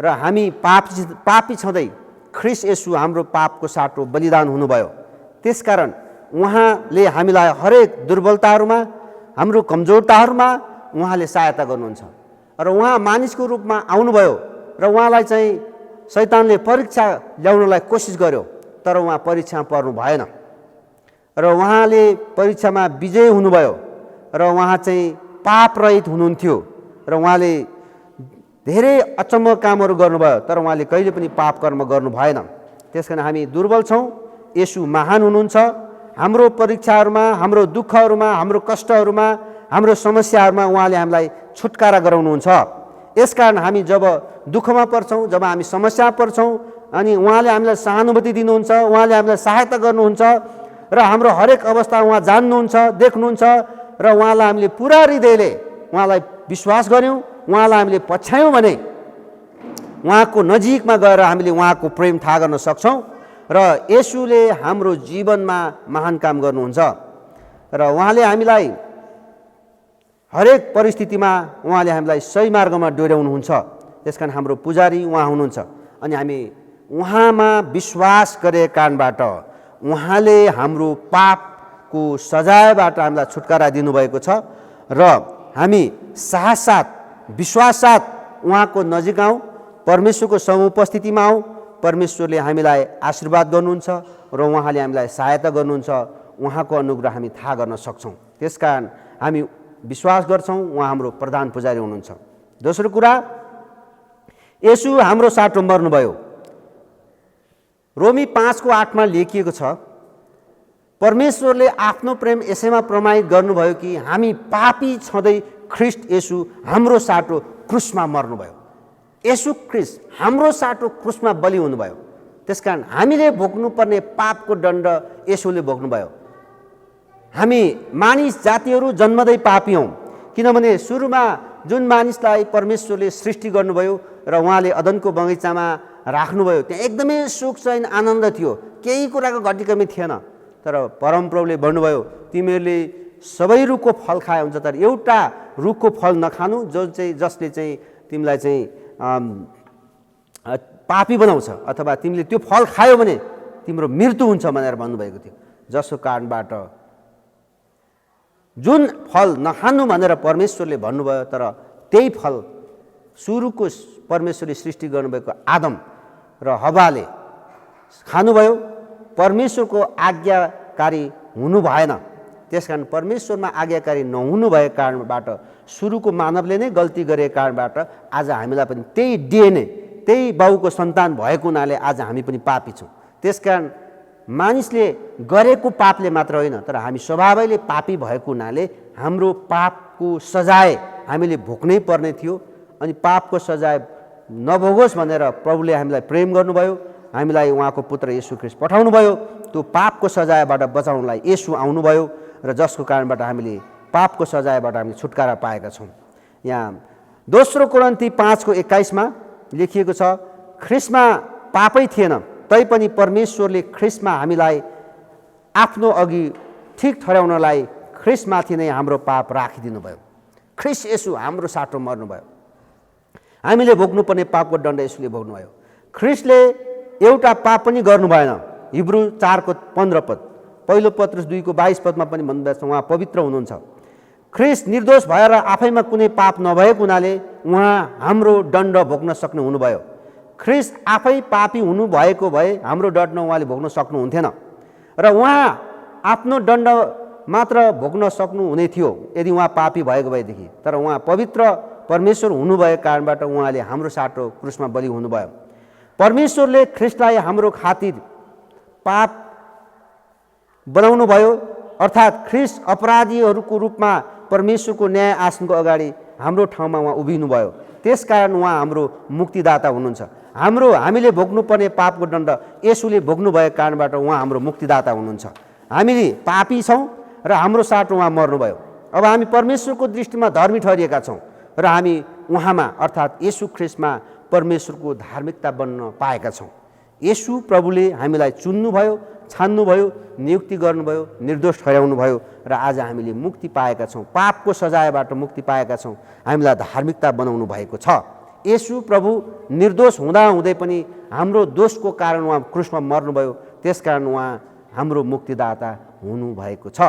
र हामी पापी छँदै ख्रिस्ट येशू हाम्रो पापको साटो बलिदान हुनुभयो। त्यसकारण उहाँले हामीलाई हरेक दुर्बलताहरूमा, हाम्रो कमजोरताहरूमा उहाँले सहायता गर्नुहुन्छ र उहाँ मानिसको रूपमा आउनुभयो र उहाँलाई चाहिँ शैतानले परीक्षा ल्याउनलाई कोसिस गर्यो, तर उहाँ परीक्षामा पर्नु भएन र उहाँले परीक्षामा विजय हुनुभयो र उहाँ चाहिँ पाप रहित हुनुहुन्थ्यो र उहाँले धेरै अचम्म कामहरू गर्नुभयो, तर उहाँले कहिले पनि पाप कर्म गर्नु भएन। त्यसकारण हामी दुर्बल छौँ, येशू महान हुनुहुन्छ। हाम्रो परीक्षाहरूमा, हाम्रो दुःखहरूमा, हाम्रो कष्टहरूमा, हाम्रो समस्याहरूमा उहाँले हामीलाई छुटकारा गराउनुहुन्छ। यसकारण हामी जब दुःखमा पर्छौँ, जब हामी समस्यामा पर्छौँ अनि उहाँले हामीलाई सहानुभूति दिनुहुन्छ, उहाँले हामीलाई सहायता गर्नुहुन्छ र हाम्रो हरेक अवस्था उहाँ जान्नुहुन्छ, देख्नुहुन्छ र उहाँलाई हामीले पुरा हृदयले उहाँलाई विश्वास गऱ्यौँ, उहाँलाई हामीले पछ्यायौँ भने उहाँको नजिकमा गएर हामीले उहाँको प्रेम थाहा गर्न सक्छौँ र येशूले हाम्रो जीवनमा महान काम गर्नुहुन्छ र उहाँले हामीलाई हरेक परिस्थितिमा उहाँले हामीलाई सही मार्गमा डोर्याउनुहुन्छ। त्यसकारण हाम्रो पुजारी उहाँ हुनुहुन्छ अनि हामी उहाँमा विश्वास गरेका कारणबाट उहाँले हाम्रो पापको सजायबाट हामीलाई छुटकारा दिनुभएको छ र हामी साथ विश्वाससाथ उहाँको नजिक आउँ, परमेश्वरको समुपस्थितिमा आउँ। परमेश्वरले हामीलाई आशीर्वाद गर्नुहुन्छ र उहाँले हामीलाई सहायता गर्नुहुन्छ। उहाँको अनुग्रह हामी थाहा गर्न सक्छौँ। त्यसकारण हामी विश्वास गर्छौँ उहाँ हाम्रो प्रधान पुजारी हुनुहुन्छ। दोस्रो कुरा, येशू हाम्रो साटो मर्नुभयो। रोमी 5:8 लेखिएको छ, परमेश्वरले आफ्नो प्रेम यसैमा प्रमाणित गर्नुभयो कि हामी पापी छँदै ख्रिस्ट येशू हाम्रो साटो क्रुसमा मर्नुभयो। येशू ख्रिस्ट हाम्रो साटो क्रुसमा बलि हुनुभयो। त्यसकारण हामीले भोग्नुपर्ने पापको दण्ड येशूले भोग्नुभयो। हामी मानिस जातिहरू जन्मदै पापी हौँ, किनभने सुरुमा जुन मानिसलाई परमेश्वरले सृष्टि गर्नुभयो र उहाँले अदनको बगैँचामा राख्नुभयो, त्यहाँ एकदमै सुख चैन आनन्द थियो, केही कुराको घटी कमी थिएन। तर परमप्रभुले भन्नुभयो, तिमीहरूले सबै रुखको फल खाए हुन्छ, तर एउटा रुखको फल नखानु जसले चाहिँ तिमीलाई चाहिँ पापी बनाउँछ, अथवा तिमीले त्यो फल खायो भने तिम्रो मृत्यु हुन्छ भनेर भन्नुभएको थियो। जसको कारणबाट जुन फल नखानु भनेर परमेश्वरले भन्नुभयो, तर त्यही फल सुरुको परमेश्वरले सृष्टि गर्नुभएको आदम र हव्वाले खानुभयो। परमेश्वरको आज्ञाकारी हुनु भएन। त्यसकारण परमेश्वरमा आज्ञाकारी नहुनु भएको कारणबाट सुरुको मानवले नै गल्ती गरेको कारणबाट आज हामीलाई पनि त्यही डिएनए, त्यही बाउको सन्तान भएको हुनाले आज हामी पनि पापी छौँ। त्यसकारण मानिसले गरेको पापले मात्र होइन, तर हामी स्वभावैले पापी भएको हुनाले हाम्रो पापको सजाय हामीले भोग्नै पर्ने थियो। अनि पापको सजाय नभोगोस् भनेर प्रभुले हामीलाई प्रेम गर्नुभयो, हामीलाई उहाँको पुत्र येशू ख्रिस्ट पठाउनुभयो। त्यो पापको सजायबाट बचाउनलाई येशू आउनुभयो र जसको कारणबाट हामीले पापको सजायबाट हामीले छुटकारा पाएका छौँ। यहाँ दोस्रो कोरिन्थी 5:21 लेखिएको छ, ख्रिस्टमा पापै थिएन, तैपनि परमेश्वरले ख्रिस्टमा हामीलाई आफ्नो अघि ठिक ठहराउनलाई ख्रिस्टमाथि नै हाम्रो पाप राखिदिनु भयो। ख्रिस्ट येशू हाम्रो साटो मर्नुभयो। हामीले भोग्नुपर्ने पापको दण्ड येशूले भोग्नुभयो। ख्रिस्टले एउटा पाप पनि गर्नु भएन। हिब्रू 4:15 पहिलो पत्रुस 2:22 पनि भन्दैछ, उहाँ पवित्र हुनुहुन्छ। ख्रिस्ट निर्दोष भएर आफैमा कुनै पाप नभएको हुनाले उहाँ हाम्रो दण्ड भोग्न सक्नु हुनुभयो। ख्रिस्ट आफै पापी हुनुभएको भए हाम्रो दण्ड उहाँले भोग्न सक्नुहुन्थेन र उहाँ आफ्नो दण्ड मात्र भोग्न सक्नुहुने थियो यदि उहाँ पापी भएको भएदेखि। तर उहाँ पवित्र परमेश्वर हुनुभएको कारणबाट उहाँले हाम्रो साटो क्रुसमा बलि हुनुभयो। परमेश्वरले ख्रिस्टलाई हाम्रो खातिर पाप बनाउनु भयो, अर्थात् ख्रिस्ट अपराधीहरूको रूपमा परमेश्वरको न्याय आसनको अगाडि हाम्रो ठाउँमा उहाँ उभिनुभयो। त्यसकारण उहाँ हाम्रो मुक्तिदाता हुनुहुन्छ। हामीले भोग्नुपर्ने पापको दण्ड येशूले भोग्नुभएको कारणबाट उहाँ हाम्रो मुक्तिदाता हुनुहुन्छ। हामीले पापी छौँ र हाम्रो साटो उहाँ मर्नुभयो। अब हामी परमेश्वरको दृष्टिमा धर्मी ठहरिएका छौँ र हामी उहाँमा अर्थात् येशू ख्रिस्टमा परमेश्वरको धार्मिकता बन्न पाएका छौँ। येशू प्रभुले हामीलाई चुन्नुभयो, छान्नुभयो, नियुक्ति गर्नुभयो, निर्दोष ठहराउनुभयो र आज हामीले मुक्ति पाएका छौँ। पापको सजायबाट मुक्ति पाएका छौँ। हामीलाई धार्मिकता बनाउनु भएको छ। येशू प्रभु निर्दोष हुँदाहुँदै पनि हाम्रो दोषको कारण उहाँ क्रुसमा मर्नुभयो। त्यसकारण उहाँ हाम्रो मुक्तिदाता हुनुभएको छ।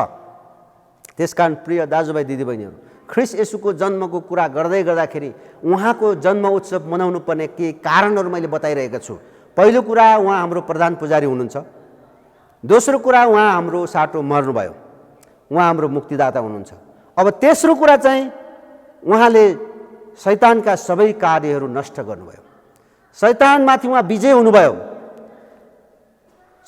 त्यसकारण प्रिय दाजुभाइ दिदीबहिनीहरू, ख्रिस्ट येशूको जन्मको कुरा गर्दै गर्दाखेरि उहाँको जन्म उत्सव मनाउनु पर्ने केही कारणहरू मैले बताइरहेको छु। पहिलो कुरा, उहाँ हाम्रो प्रधान पुजारी हुनुहुन्छ। दोस्रो कुरा, उहाँ हाम्रो साटो मर्नुभयो, उहाँ हाम्रो मुक्तिदाता हुनुहुन्छ। अब तेस्रो कुरा चाहिँ उहाँले शैतानका सबै कार्यहरू नष्ट गर्नुभयो। शैतानमाथि उहाँ विजय हुनुभयो।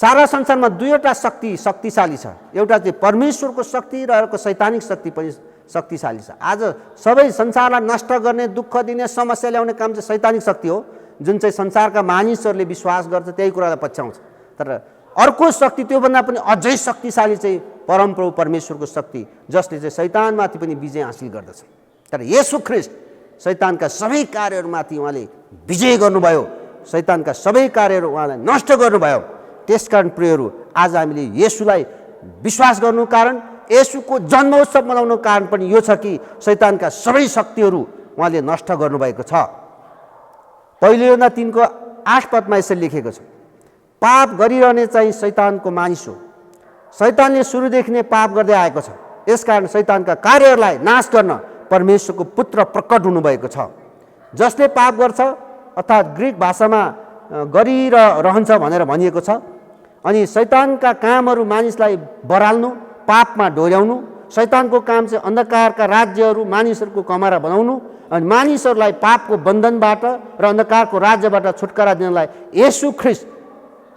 सारा संसारमा दुईवटा शक्तिशाली छ, एउटा चाहिँ परमेश्वरको शक्ति र अर्को शैतानिक शक्ति पनि शक्तिशाली छ। आज सबै संसारलाई नष्ट गर्ने, दुःख दिने, समस्या ल्याउने काम चाहिँ शैतानिक शक्ति हो, जुन चाहिँ संसारका मानिसहरूले विश्वास गर्छ त्यही कुरालाई पछ्याउँछ। तर अर्को शक्ति त्योभन्दा पनि अझै शक्तिशाली चाहिँ परमप्रभु परमेश्वरको शक्ति, जसले चाहिँ शैतानमाथि पनि विजय हासिल गर्दछ। तर येशू ख्रिस्ट शैतानका सबै कार्यहरूमाथि उहाँले विजय गर्नुभयो, शैतानका सबै कार्यहरू उहाँलाई नष्ट गर्नुभयो। त्यसकारण प्रियहरू, आज हामीले येशूलाई विश्वास गर्नु कारण, येशूको जन्म उत्सव मनाउनु कारण पनि यो छ कि शैतानका सबै शक्तिहरू उहाँले नष्ट गर्नुभएको छ। पहिलो योहन्ना 3:8 यसरी लेखेको छ, पाप गरिरहने चाहिँ शैतानको मानिस हो। शैतानले सुरुदेखि नै पाप गर्दै आएको छ, यसकारण शैतानका कार्यहरूलाई नाश गर्न परमेश्वरको पुत्र प्रकट हुनुभएको छ। जसले पाप गर्छ अर्थात् ग्रिक भाषामा गरिरहन्छ भनेर भनिएको छ। अनि शैतानका कामहरू मानिसलाई बराल्नु, पापमा डोर्याउनु। शैतानको काम चाहिँ अन्धकारका राज्यहरू मानिसहरूको कमारा बनाउनु अनि मानिसहरूलाई पापको बन्धनबाट र अन्धकारको राज्यबाट छुटकारा दिनलाई येशू ख्रीष्ट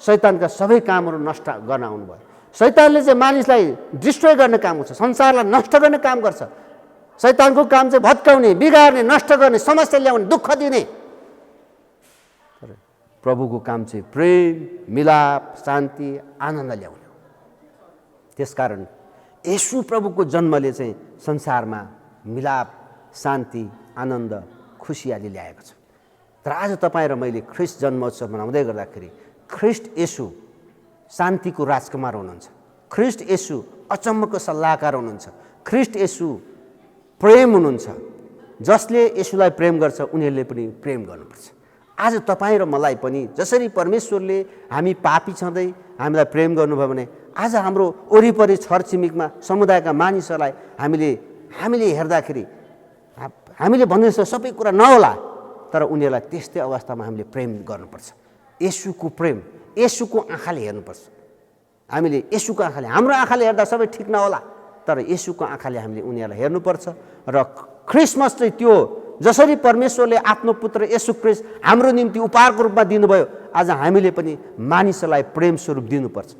शैतानका सबै कामहरू नष्ट गर्न आउनुभयो। शैतानले चाहिँ मानिसलाई डिस्ट्रोय गर्ने काम गर्छ, संसारलाई नष्ट गर्ने काम गर्छ। शैतानको काम चाहिँ भत्काउने, बिगार्ने, नष्ट गर्ने, समस्या ल्याउने, दुःख दिने। प्रभुको काम चाहिँ प्रेम, मिलाप, शान्ति, आनन्द ल्याउने हो। त्यसकारण येशू प्रभुको जन्मले चाहिँ संसारमा मिलाप, शान्ति, आनन्द, खुसियाली ल्याएको छ। तर आज तपाईँ र मैले ख्रीष्ट जन्मोत्सव मनाउँदै गर्दाखेरि ख्रीष्ट येशू शान्तिको राजकुमार हुनुहुन्छ, ख्रीष्ट येशू अचम्मको सल्लाहकार हुनुहुन्छ, ख्रीष्ट येशू प्रेम हुनुहुन्छ। जसले येशूलाई प्रेम गर्छ उनीहरूले पनि प्रेम गर्नुपर्छ। आज तपाईँ र मलाई पनि जसरी परमेश्वरले हामी पापी छँदै हामीलाई प्रेम गर्नुभयो भने आज हाम्रो वरिपरि छरछिमेकमा समुदायका मानिसहरूलाई हामीले हेर्दाखेरि हामीले भन्ने सबै कुरा नहोला, तर उनीहरूलाई त्यस्तै अवस्थामा हामीले प्रेम गर्नुपर्छ। येशूको प्रेम येशूको आँखाले हेर्नुपर्छ। हामीले येशूको आँखाले, हाम्रो आँखाले हेर्दा सबै ठिक नहोला, तर येशूको आँखाले हामीले उनीहरूलाई हेर्नुपर्छ। र क्रिसमस चाहिँ त्यो जसरी परमेश्वरले आफ्नो पुत्र येशू ख्रीष्ट हाम्रो निम्ति उपहारको रूपमा दिनुभयो, आज हामीले पनि मानिसहरूलाई प्रेम स्वरूप दिनुपर्छ।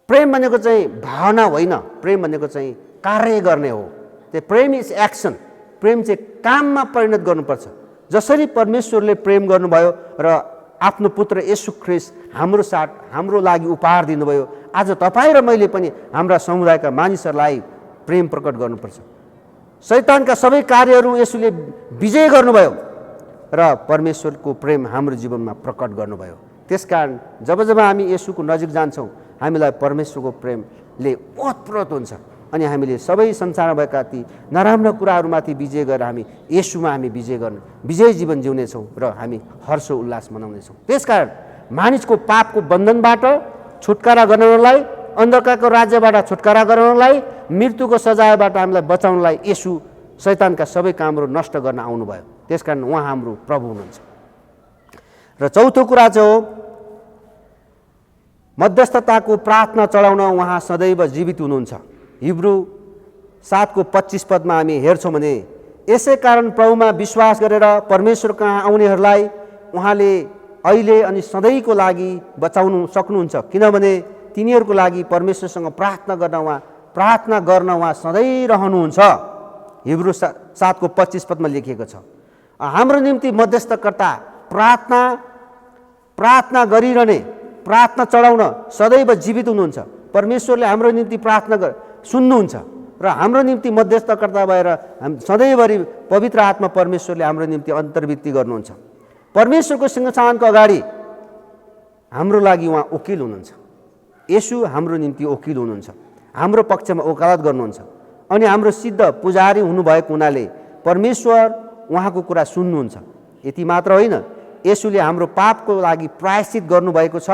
प्रेम भनेको चाहिँ भावना होइन, प्रेम भनेको चाहिँ कार्य गर्ने हो। त्यो प्रेम इज एक्सन। प्रेम चाहिँ काममा परिणत गर्नुपर्छ। जसरी परमेश्वरले प्रेम गर्नुभयो र आफ्नो पुत्र येशू ख्रीष्ट हाम्रो लागि उपहार दिनुभयो, आज तपाईँ र मैले पनि हाम्रा समुदायका मानिसहरूलाई प्रेम प्रकट गर्नुपर्छ। शैतानका सबै कार्यहरू येशूले विजय गर्नुभयो र परमेश्वरको प्रेम हाम्रो जीवनमा प्रकट गर्नुभयो। त्यसकारण जब हामी येशूको नजिक जान्छौँ, हामीलाई परमेश्वरको प्रेमले ओतप्रोत हुन्छ अनि हामीले सबै संसारमा भएका ती नराम्रा कुराहरूमाथि विजय गरेर हामी येशूमा हामी विजय जीवन जिउनेछौँ र हामी हर्ष उल्लास मनाउनेछौँ। त्यसकारण मानिसको पापको बन्धनबाट छुटकारा गराउनलाई, अन्धकारको राज्यबाट छुटकारा गराउनलाई, मृत्युको सजायबाट हामीलाई बचाउनलाई येशू शैतानका सबै कामहरू नष्ट गर्न आउनुभयो। त्यसकारण उहाँ हाम्रो प्रभु हुनुहुन्छ। र चौथो कुरा चाहिँ हो मध्यस्थताको प्रार्थना चढाउन उहाँ सदैव जीवित हुनुहुन्छ। हिब्रू 7:25 हामी हेर्छौँ भने यसै कारण प्रभुमा विश्वास गरेर परमेश्वर कहाँ आउनेहरूलाई उहाँले अहिले अनि सधैँको लागि बचाउनु सक्नुहुन्छ, किनभने तिनीहरूको लागि परमेश्वरसँग प्रार्थना गर्न उहाँ सधैँ रहनुहुन्छ। हिब्रू 7:25 लेखिएको छ, हाम्रो निम्ति मध्यस्थकर्ता प्रार्थना गरिरहने, प्रार्थना चढाउन सदैव जीवित हुनुहुन्छ। परमेश्वरले हाम्रो निम्ति प्रार्थना सुन्नुहुन्छ र हाम्रो निम्ति मध्यस्थकर्ता भएर सधैँभरि पवित्र आत्मा परमेश्वरले हाम्रो निम्ति अन्तर्वृत्ति गर्नुहुन्छ। परमेश्वरको सिंहासनको अगाडि हाम्रो लागि उहाँ वकिल हुनुहुन्छ। येशू हाम्रो निम्ति वकिल हुनुहुन्छ, हाम्रो पक्षमा वकालत गर्नुहुन्छ अनि हाम्रो सिद्ध पुजारी हुनुभएको हुनाले परमेश्वर उहाँको कुरा सुन्नुहुन्छ। यति मात्र होइन, येशूले हाम्रो पापको लागि प्रायश्चित गर्नुभएको छ।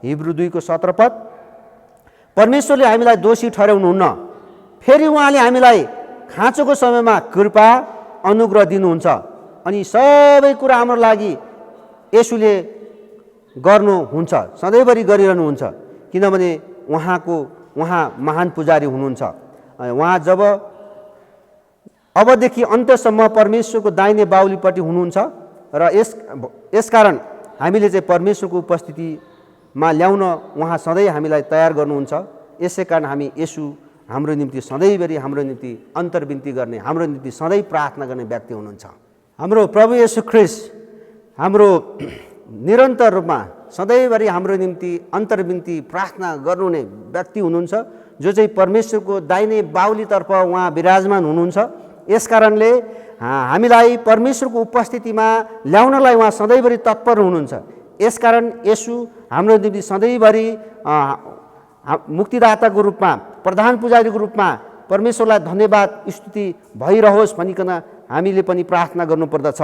हिब्रू 2:17 परमेश्वरले हामीलाई दोषी ठहराउनुहुन्न, फेरि उहाँले हामीलाई खाँचोको समयमा कृपा अनुग्रह दिनुहुन्छ अनि सबै कुरा हाम्रो लागि येशूले गर्नुहुन्छ, सधैँभरि गरिरहनुहुन्छ, किनभने उहाँ महान पुजारी हुनुहुन्छ। उहाँ जब अबदेखि अन्त्यसम्म परमेश्वरको दाहिने बाहुलीपट्टि हुनुहुन्छ र यसकारण हामीले चाहिँ परमेश्वरको उपस्थितिमा ल्याउन उहाँ सधैँ हामीलाई तयार गर्नुहुन्छ। यसै कारण हामी येशू हाम्रो निम्ति सधैँभरि हाम्रो निम्ति अन्तर्विन्ती गर्ने, हाम्रो निम्ति सधैँ प्रार्थना गर्ने व्यक्ति हुनुहुन्छ। हाम्रो प्रभु येशू ख्रीष्ट हाम्रो निरन्तर रूपमा सधैँभरि हाम्रो निम्ति अन्तर्विन्ती प्रार्थना गर्नुहुने व्यक्ति हुनुहुन्छ, जो चाहिँ परमेश्वरको दाहिने बाहुलीतर्फ उहाँ विराजमान हुनुहुन्छ यस कारणले हामीलाई परमेश्वरको उपस्थितिमा ल्याउनलाई उहाँ सधैँभरि तत्पर हुनुहुन्छ। यसकारण येशू हाम्रो निम्ति सधैँभरि मुक्तिदाताको रूपमा, प्रधान पुजारीको रूपमा परमेश्वरलाई धन्यवाद स्तुति भइरहोस् भनिकन हामीले पनि प्रार्थना गर्नुपर्दछ।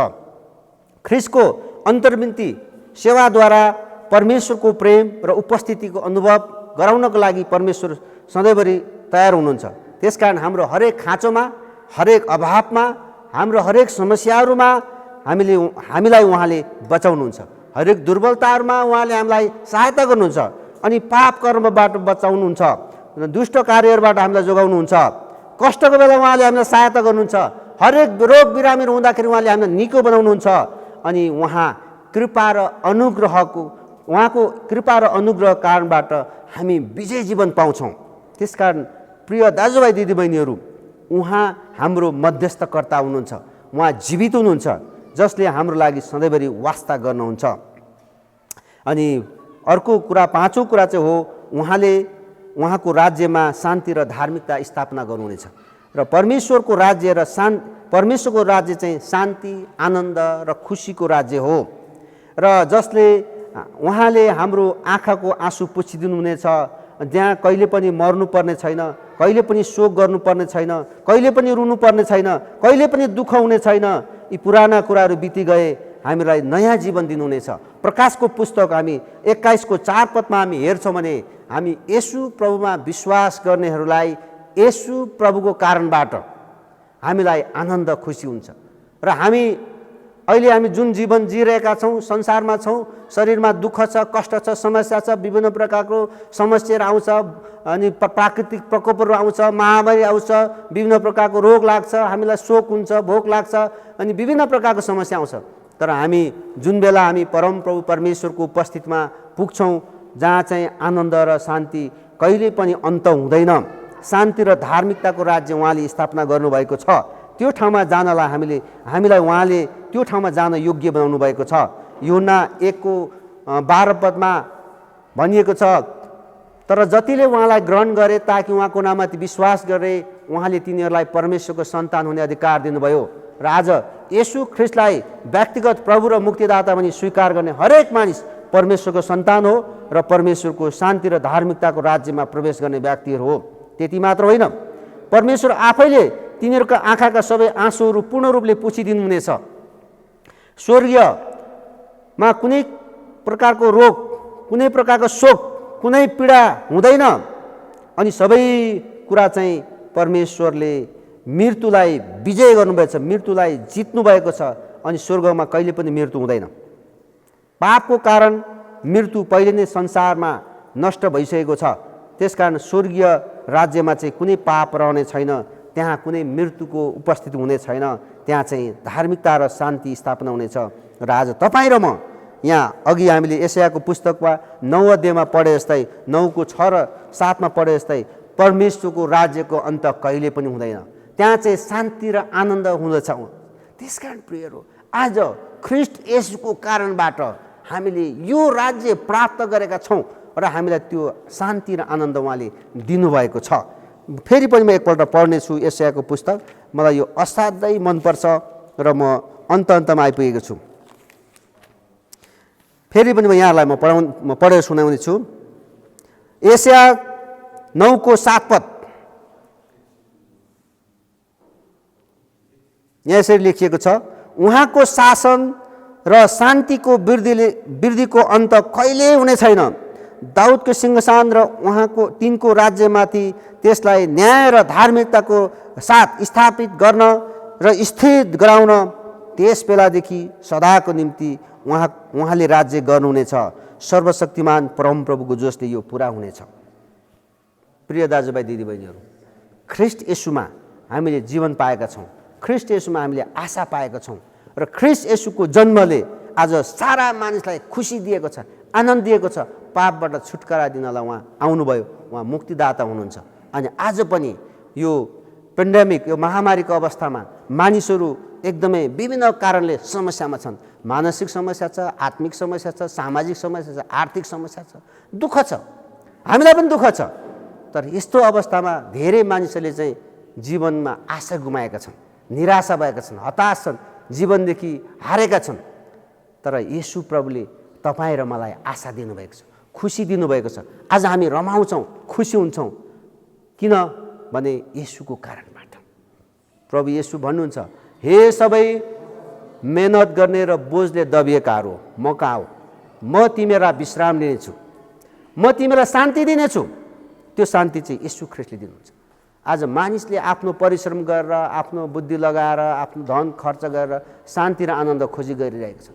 ख्रीष्टको अन्तर्विन्ती सेवाद्वारा परमेश्वरको प्रेम र उपस्थितिको अनुभव गराउनको लागि परमेश्वर सधैँभरि तयार हुनुहुन्छ। त्यसकारण हाम्रो हरेक खाँचोमा, हरेक अभावमा, हाम्रो हरेक समस्याहरूमा हामीलाई उहाँले बचाउनुहुन्छ। हरेक दुर्बलताहरूमा उहाँले हामीलाई सहायता गर्नुहुन्छ अनि पाप कर्मबाट बचाउनुहुन्छ, दुष्ट कार्यहरूबाट हामीलाई जोगाउनुहुन्छ। कष्टको बेला उहाँले हामीलाई सहायता गर्नुहुन्छ। हरेक रोग बिरामी हुँदाखेरि उहाँले हामीलाई निको बनाउनुहुन्छ अनि उहाँको कृपा र अनुग्रह कारणबाट हामी विजय जीवन पाउँछौँ। त्यसकारण प्रिय दाजुभाइ दिदीबहिनीहरू, उहाँ हाम्रो मध्यस्थकर्ता हुनुहुन्छ। उहाँ जीवित हुनुहुन्छ जसले हाम्रो लागि सधैँभरि वास्ता गर्नुहुन्छ। अनि अर्को कुरा, पाँचौँ कुरा चाहिँ हो उहाँको राज्यमा शान्ति र धार्मिकता स्थापना गर्नुहुनेछ। र परमेश्वरको राज्य चाहिँ शान्ति, आनन्द र खुसीको राज्य हो र जसले उहाँले हाम्रो आँखाको आँसु पुछिदिनुहुनेछ। त्यहाँ कहिले पनि मर्नुपर्ने छैन, कहिले पनि शोक गर्नुपर्ने छैन, कहिले पनि रुनुपर्ने छैन, कहिले पनि दुःख हुने छैन। यी पुराना कुराहरू बिति गए, हामीलाई नयाँ जीवन दिनुहुनेछ। प्रकाशको पुस्तक हामी 21को 4 पदमा हामी हेर्छौँ भने हामी येशू प्रभुमा विश्वास गर्नेहरूलाई येशू प्रभुको कारणबाट हामीलाई आनन्द खुसी हुन्छ। र अहिले हामी जुन जीवन जिरहेका छौँ, संसारमा छौँ, शरीरमा दुःख छ, कष्ट छ, समस्या छ, विभिन्न प्रकारको समस्याहरू आउँछ, अनि प्राकृतिक प्रकोपहरू आउँछ, महामारी आउँछ, विभिन्न प्रकारको रोग लाग्छ, हामीलाई शोक हुन्छ, भोक लाग्छ अनि विभिन्न प्रकारको समस्या आउँछ। तर हामी जुन बेला हामी परमप्रभु परमेश्वरको उपस्थितिमा पुग्छौँ, जहाँ चाहिँ आनन्द र शान्ति कहिले पनि अन्त हुँदैन, शान्ति र धार्मिकताको राज्य उहाँले स्थापना गर्नुभएको छ, त्यो ठाउँमा जानलाई हामीलाई उहाँले त्यो ठाउँमा जान योग्य बनाउनु भएको छ। यूहन्ना 1:12 पदमा भनिएको छ, तर जतिले उहाँलाई ग्रहण गरे ताकि उहाँको नाममा विश्वास गरे उहाँले तिनीहरूलाई परमेश्वरको सन्तान हुने अधिकार दिनुभयो। र आज येशू ख्रीष्टलाई व्यक्तिगत प्रभु र मुक्तिदाता भनी स्वीकार गर्ने हरेक मानिस परमेश्वरको सन्तान हो र परमेश्वरको शान्ति र धार्मिकताको राज्यमा प्रवेश गर्ने व्यक्तिहरू हो। त्यति मात्र होइन, परमेश्वर आफैले तिनीहरूका आँखाका सबै आँसुहरू पूर्ण रूपले पुछिदिनुहुनेछ। स्वर्गीयमा कुनै प्रकारको रोग, कुनै प्रकारको शोक, कुनै पीडा हुँदैन अनि सबै कुरा चाहिँ परमेश्वरले मृत्युलाई विजय गर्नुभएको छ, मृत्युलाई जित्नु भएको छ अनि स्वर्गमा कहिले पनि मृत्यु हुँदैन। पापको कारण मृत्यु पहिले नै संसारमा नष्ट भइसकेको छ। त्यसकारण स्वर्गीय राज्यमा चाहिँ कुनै पाप रहने छैन, त्यहाँ कुनै मृत्युको उपस्थिति हुने छैन, त्यहाँ चाहिँ धार्मिकता र शान्ति स्थापना हुनेछ। र आज तपाईँ र म यहाँ अघि हामीले यशायाको पुस्तकमा 9 अध्यायमा पढे जस्तै, 9को 6 र 7मा पढे जस्तै, परमेश्वरको राज्यको अन्त कहिले पनि हुँदैन, त्यहाँ चाहिँ शान्ति र आनन्द हुँदछ। त्यसकारण प्रियहरू, आज ख्रीष्ट येशूको कारणबाट हामीले यो राज्य प्राप्त गरेका छौँ र हामीलाई त्यो शान्ति र आनन्द उहाँले दिनुभएको छ। फेरि पनि म एकपल्ट पढ्नेछु यशायाको पुस्तक, मलाई यो असाध्यै मनपर्छ र म अन्तमा आइपुगेको छु। फेरि पनि म यहाँलाई म पढेर सुनाउने छु। यशाया 9को 7 पद यहाँ यसरी लेखिएको छ, उहाँको शासन र शान्तिको वृद्धिको अन्त कहिले हुने छैन। दाउदको सिंहासन र तिनको राज्यमाथि त्यसलाई न्याय र धार्मिकताको साथ स्थापित गर्न र स्थिर गराउन त्यस बेलादेखि सदाको निम्ति उहाँले राज्य गर्नुहुनेछ। सर्वशक्तिमान परमप्रभुको जोसले यो पुरा हुनेछ। प्रिय दाजुभाइ दिदीबहिनीहरू, ख्रीष्ट येशूमा हामीले जीवन पाएका छौँ, ख्रीष्ट येशूमा हामीले आशा पाएका छौँ र ख्रीष्ट येशूको जन्मले आज सारा मानिसलाई खुसी दिएको छ, आनन्द दिएको छ। पापबाट छुटकारा दिनलाई उहाँ आउनुभयो, उहाँ मुक्तिदाता हुनुहुन्छ। अनि आज पनि यो पेन्डेमिक, यो महामारीको अवस्थामा मानिसहरू एकदमै विभिन्न कारणले समस्यामा छन्। मानसिक समस्या छ, आत्मिक समस्या छ, सामाजिक समस्या छ, आर्थिक समस्या छ, दुःख छ, हामीलाई पनि दुःख छ। तर यस्तो अवस्थामा धेरै मानिसहरूले चाहिँ जीवनमा आशा गुमाएका छन्, निराशा भएका छन्, हताश छन्, जीवनदेखि हारेका छन्। तर येशू प्रभुले तपाईँ र मलाई आशा दिनुभएको छ, खुसी दिनुभएको छ। आज हामी रमाउँछौँ, खुसी हुन्छौँ, किनभने येशूको कारणबाट। प्रभु येशू भन्नुहुन्छ, हे सबै मेहनत गर्ने र बोझले दबिएकाहरू म कहाँ हो, म तिमीलाई विश्राम दिनेछु, म तिमीलाई शान्ति दिनेछु। त्यो शान्ति चाहिँ येशू ख्रीष्टले दिनुहुन्छ। आज मानिसले आफ्नो परिश्रम गरेर, आफ्नो बुद्धि लगाएर, आफ्नो धन खर्च गरेर शान्ति र आनन्द खोजी गरिरहेको छ।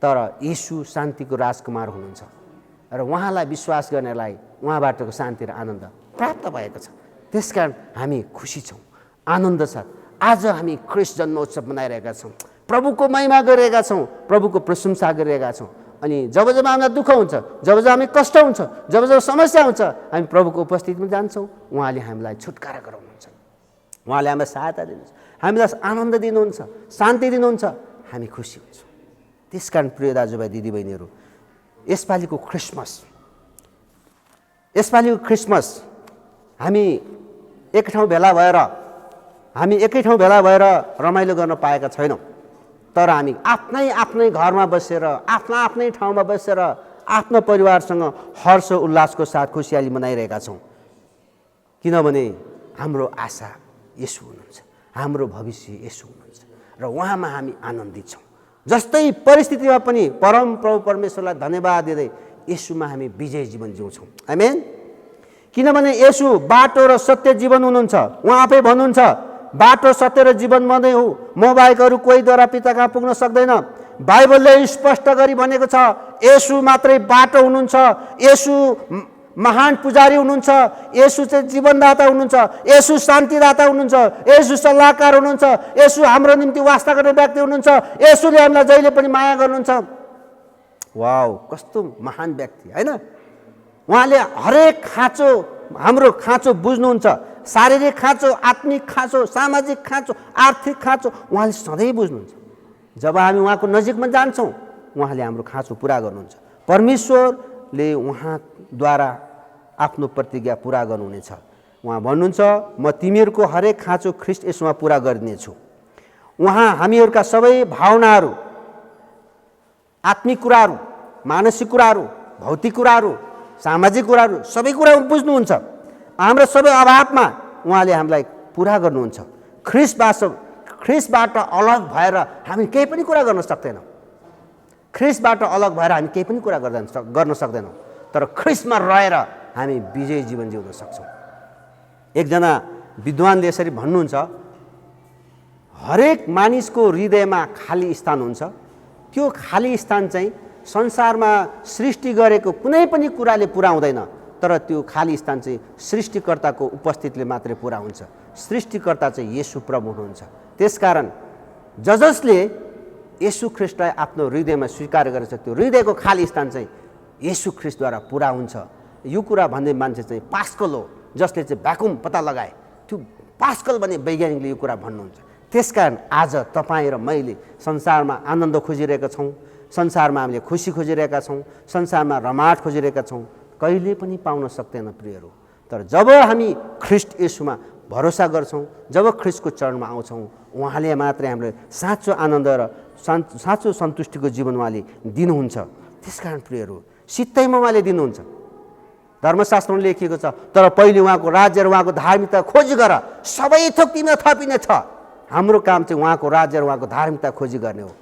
तर येशू शान्तिको राजकुमार हुनुहुन्छ र उहाँलाई विश्वास गर्नेलाई उहाँबाटको शान्ति र आनन्द प्राप्त भएको छ। त्यसकारण हामी खुसी छौँ, आनन्द छ। आज हामी ख्रीष्ट जन्म उत्सव मनाइरहेका छौँ, प्रभुको महिमा गरिरहेका छौँ, प्रभुको प्रशंसा गरिरहेका छौँ। अनि जब जब हामीलाई दुःख हुन्छ, जब जब हामी कष्ट हुन्छ, जब जब समस्या हुन्छ, हामी प्रभुको उपस्थितिमा जान्छौँ। उहाँले हामीलाई छुटकारा गराउनुहुन्छ, उहाँले हामीलाई सहायता दिनुहुन्छ, हामीलाई आनन्द दिनुहुन्छ, शान्ति दिनुहुन्छ, हामी खुसी हुन्छौँ। त्यसकारण प्रिय दाजुभाइ दिदीबहिनीहरू, यसपालिको क्रिसमस हामी एकै ठाउँ भेला भएर रमाइलो गर्न पाएका छैनौँ। तर हामी आफ्नै घरमा बसेर, आफ्नै ठाउँमा बसेर आफ्नो परिवारसँग हर्ष उल्लासको साथ खुसियाली मनाइरहेका छौँ। किनभने हाम्रो आशा येशू हुनुहुन्छ, हाम्रो भविष्य येशू हुनुहुन्छ र उहाँमा हामी आनन्दित छौँ। जस्तै परिस्थितिमा पनि परमप्रभु परमेश्वरलाई धन्यवाद दिँदै येशूमा हामी विजय जीवन जिउँछौँ। आमेन। किनभने येशू बाटो र सत्य जीवन हुनुहुन्छ। उहाँ आफै भन्नुहुन्छ, बाटो सत्य र जीवन म नै हुँ, म बाहेक अरू कोहीद्वारा पिता कहाँ पुग्न सक्दैन। बाइबलले स्पष्ट गरी भनेको छ, येशू मात्रै बाटो हुनुहुन्छ, येशू महान पुजारी हुनुहुन्छ, येशू चाहिँ जीवनदाता हुनुहुन्छ, येशू शान्तिदाता हुनुहुन्छ, येशू सल्लाहकार हुनुहुन्छ, येशू हाम्रो निम्ति वास्ता गर्ने व्यक्ति हुनुहुन्छ, येशूले हामीलाई जहिले पनि माया गर्नुहुन्छ। वाउ, कस्तो महान व्यक्ति होइन। उहाँले हरेक खाँचो, हाम्रो खाँचो बुझ्नुहुन्छ। शारीरिक खाँचो, आत्मिक खाँचो, सामाजिक खाँचो, आर्थिक खाँचो उहाँले सधैँ बुझ्नुहुन्छ। जब हामी उहाँको नजिकमा जान्छौँ, उहाँले हाम्रो खाँचो पुरा गर्नुहुन्छ। परमेश्वरले उहाँद्वारा आफ्नो प्रतिज्ञा पुरा गर्नुहुनेछ। उहाँ भन्नुहुन्छ, म तिमीहरूको हरेक खाँचो ख्रीष्ट येशूमा पुरा गरिदिनेछु। उहाँ हामीहरूका सबै भावनाहरू, आत्मिक कुराहरू, मानसिक कुराहरू, भौतिक कुराहरू, सामाजिक कुराहरू सबै कुरा बुझ्नुहुन्छ। हाम्रो सबै अभावमा उहाँले हामीलाई पुरा गर्नुहुन्छ। ख्रीष्टबाट अलग भएर हामी केही पनि कुरा गर्न सक्दैनौँ। ख्रीष्टबाट अलग भएर हामी केही पनि कुरा गर्न सक्दैनौँ। तर ख्रीष्टमा रहेर हामी विजय जीवन जिउन सक्छौँ। एकजना विद्वानले यसरी भन्नुहुन्छ, हरेक मानिसको हृदयमा खाली स्थान हुन्छ। त्यो खाली स्थान चाहिँ संसारमा सृष्टि गरेको कुनै पनि कुराले पुरा हुँदैन। तर त्यो खाली स्थान चाहिँ सृष्टिकर्ताको उपस्थितिले मात्रै पुरा हुन्छ। सृष्टिकर्ता चाहिँ येशू प्रभु हुनुहुन्छ। त्यसकारण जसले येशू ख्रीष्टलाई आफ्नो हृदयमा स्वीकार गरेछ, त्यो हृदयको खाली स्थान चाहिँ येशू ख्रीष्टद्वारा पुरा हुन्छ। यो कुरा भन्ने मान्छे चाहिँ पास्कल हो, जसले चाहिँ भ्याकुम पत्ता लगाए। त्यो पास्कल भन्ने वैज्ञानिकले यो कुरा भन्नुहुन्छ। त्यसकारण आज तपाईँ र मैले संसारमा आनन्द खोजिरहेका छौँ, संसारमा हामीले खुसी खोजिरहेका छौँ, संसारमा रमाट खोजिरहेका छौँ, कहिले पनि पाउन सक्दैन प्रियहरू। तर जब हामी ख्रीष्ट येशूमा भरोसा गर्छौँ, जब ख्रीष्टको चरणमा आउँछौँ, उहाँले मात्रै हामीले साँचो आनन्द र साँचो सन्तुष्टिको जीवन उहाँले दिनुहुन्छ। त्यसकारण प्रियहरू, सित्तैमा उहाँले दिनुहुन्छ। धर्मशास्त्रमा लेखिएको छ, तर पहिले उहाँको राज्य र उहाँको धार्मिकता खोजी गर, सबै थोक तिमीलाई थपिनेछ। हाम्रो काम चाहिँ उहाँको राज्य र उहाँको धार्मिकता खोजी गर्ने हो।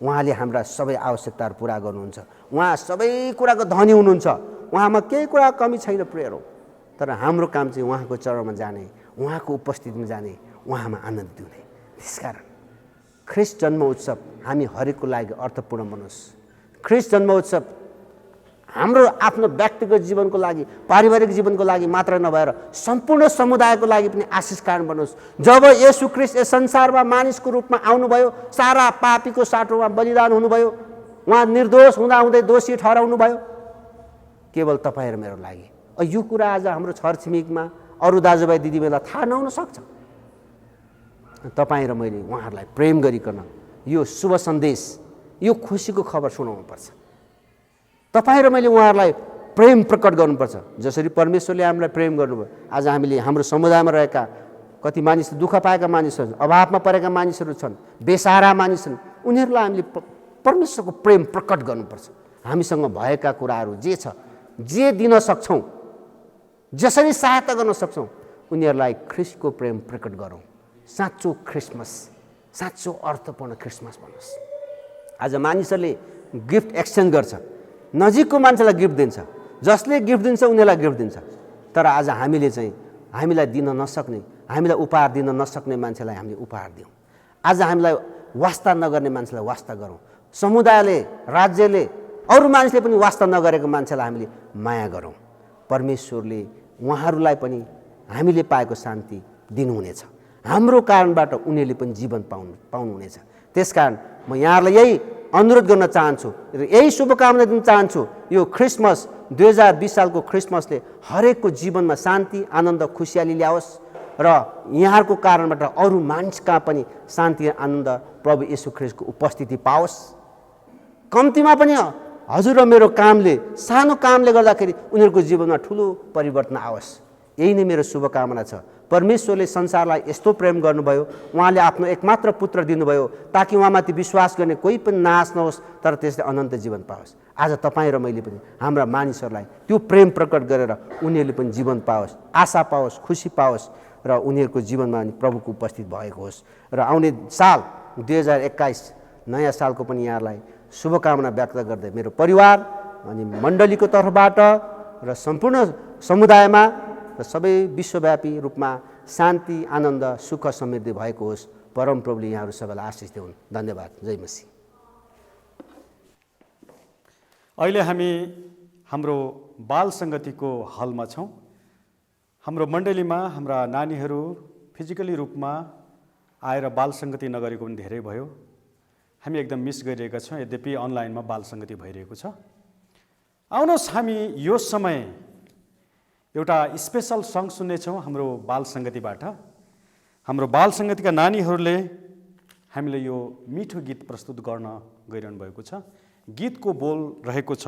उहाँले हाम्रा सबै आवश्यकताहरू पुरा गर्नुहुन्छ। उहाँ सबै कुराको धनी हुनुहुन्छ। उहाँमा केही कुरा कमी छैन प्रियहरू। तर हाम्रो काम चाहिँ उहाँको चरणमा जाने, उहाँको उपस्थितिमा जाने, उहाँमा आनन्द दिउने। त्यसकारण ख्रीष्ट जन्म उत्सव हामी हरेकको लागि अर्थपूर्ण बनोस्। ख्रीष्ट जन्म उत्सव हाम्रो आफ्नो व्यक्तिगत जीवनको लागि, पारिवारिक जीवनको लागि मात्र नभएर सम्पूर्ण समुदायको लागि पनि आशिष कारण बनोस्। जब येशू ख्रीष्ट यस संसारमा मानिसको रूपमा आउनुभयो, सारा पापीको साटोमा बलिदान हुनुभयो, उहाँ निर्दोष हुँदाहुँदै दोषी ठहराउनु भयो केवल तपाईँ र मेरो लागि। यो कुरा आज हाम्रो छरछिमेकमा अरू दाजुभाइ दिदीबहिनीलाई थाहा नहुन सक्छ। तपाईँ र मैले उहाँहरूलाई प्रेम गरिकन यो शुभ सन्देश, यो खुसीको खबर सुनाउनुपर्छ। तपाईँ र मैले उहाँहरूलाई प्रेम प्रकट गर्नुपर्छ। जसरी परमेश्वरले हामीलाई प्रेम गर्नुभयो, आज हामीले हाम्रो समुदायमा रहेका कति मानिस दुःख पाएका मानिसहरू, अभावमा परेका मानिसहरू छन्, बेसहारा मानिस छन्, उनीहरूलाई हामीले परमेश्वरको प्रेम प्रकट गर्नुपर्छ। हामीसँग भएका कुराहरू जे छ, जे दिन सक्छौँ, जसरी सहायता गर्न सक्छौँ, उनीहरूलाई ख्रिस्टको प्रेम प्रकट गरौँ। साँचो क्रिसमस, साँचो अर्थपूर्ण क्रिसमस भन्नुहोस्। आज मानिसहरूले गिफ्ट एक्सचेन्ज गर्छ, नजिकको मान्छेलाई गिफ्ट दिन्छ, जसले गिफ्ट दिन्छ उनीहरूलाई गिफ्ट दिन्छ। तर आज हामीले चाहिँ हामीलाई दिन नसक्ने, हामीलाई उपहार दिन नसक्ने मान्छेलाई हामीले उपहार दियौँ। आज हामीलाई वास्ता नगर्ने मान्छेलाई वास्ता गरौँ। समुदायले, राज्यले, अरू मानिसले पनि वास्ता नगरेको मान्छेलाई हामीले माया गरौँ। परमेश्वरले उहाँहरूलाई पनि हामीले पाएको शान्ति दिनुहुनेछ। हाम्रो कारणबाट उनीहरूले पनि जीवन पाउनुहुनेछ। त्यसकारण म यहाँहरूलाई यही अनुरोध गर्न चाहन्छु र यही शुभकामना दिन चाहन्छु। यो क्रिसमस 2020 सालको क्रिसमसले हरेकको जीवनमा शान्ति, आनन्द, खुसियाली ल्याओस् र यहाँहरूको कारणबाट अरू मानिस कहाँ पनि शान्ति, आनन्द, प्रभु येशू ख्रिस्टको उपस्थिति पाओस्। कम्तीमा पनि हजुर र मेरो कामले, सानो कामले गर्दाखेरि उनीहरूको जीवनमा ठुलो परिवर्तन आओस्। यही नै मेरो शुभकामना छ। परमेश्वरले संसारलाई यस्तो प्रेम गर्नुभयो, उहाँले आफ्नो एकमात्र पुत्र दिनुभयो ताकि उहाँमाथि विश्वास गर्ने कोही पनि नाश नहोस् तर त्यसले अनन्त जीवन पाओस्। आज तपाईँ र मैले पनि हाम्रा मानिसहरूलाई त्यो प्रेम प्रकट गरेर उनीहरूले पनि जीवन पाओस्, आशा पाओस्, खुसी पाओस् र उनीहरूको जीवनमा प्रभुको उपस्थित भएको होस्। र आउने साल 2021 नयाँ सालको पनि यहाँलाई शुभकामना व्यक्त गर्दै मेरो परिवार अनि मण्डलीको तर्फबाट र सम्पूर्ण समुदायमा र सबै विश्वव्यापी रूपमा शान्ति, आनन्द, सुख, समृद्धि भएको होस्। परम प्रभुले यहाँहरू सबैलाई आशिष दिउन्। धन्यवाद। जय मसीह। अहिले हामी हाम्रो बाल सङ्गतिको हलमा छौँ। हाम्रो मण्डलीमा हाम्रा नानीहरू फिजिकली रूपमा आएर बाल सङ्गति नगरेको पनि धेरै भयो। हामी एकदम मिस गरिरहेका छौँ। यद्यपि अनलाइनमा बाल सङ्गति भइरहेको छ। आउनुहोस् हामी यो समय एउटा स्पेसल सङ्ग सुन्नेछौँ हाम्रो बाल सङ्गतिबाट। हाम्रो बाल सङ्गतिका नानीहरूले हामीले यो मिठो गीत प्रस्तुत गर्न गइरहनु भएको छ। गीतको बोल रहेको छ,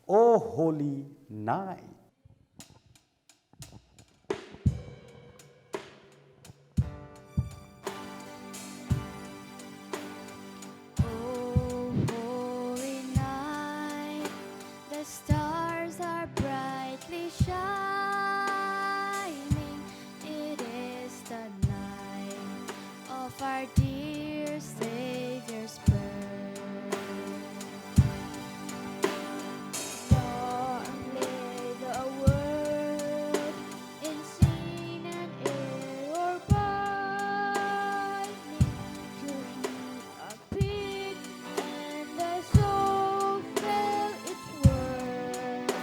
O holy night. Our dear Savior's birth. Long lay the world in sin and error burning, till He appeared and the soul felt its worth.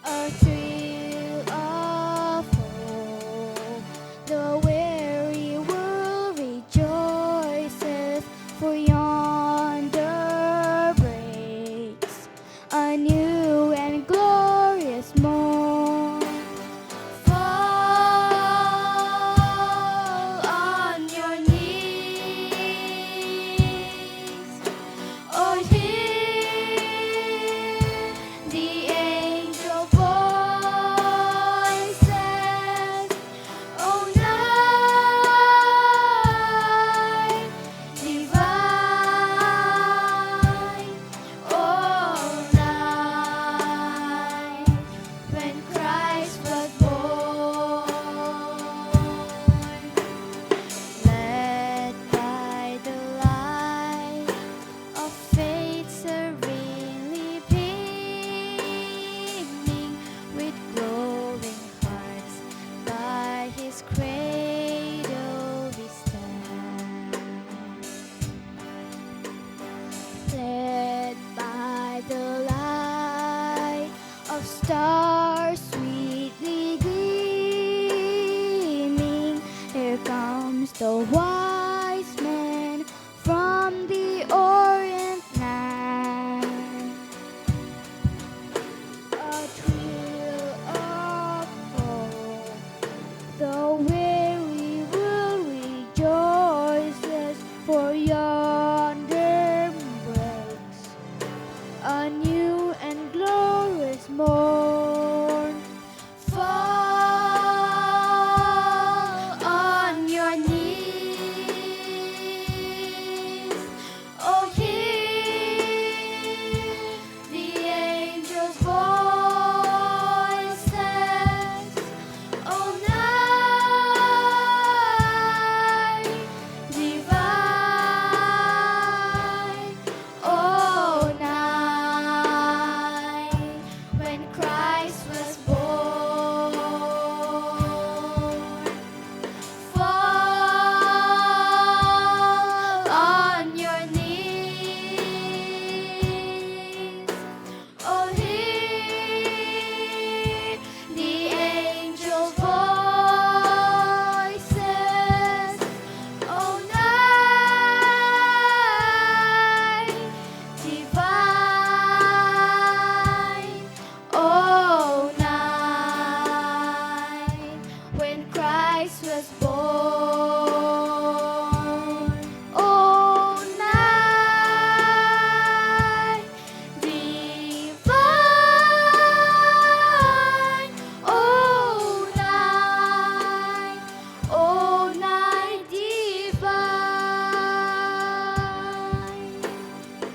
A thrill of hope, the weary world rejoices, for yonder breaks a new and glorious morn. Fall on your knees, oh hear the angel voices, oh night divine, oh night when Christ was born. Led by the light of faith serenely beaming, with glowing hearts by His cradle we stand. Led by the light of stars sweetly gleaming, here comes the wise man from the Orient land. A thrill of hope, the weary world rejoices, for yonder breaks a new and glorious morn.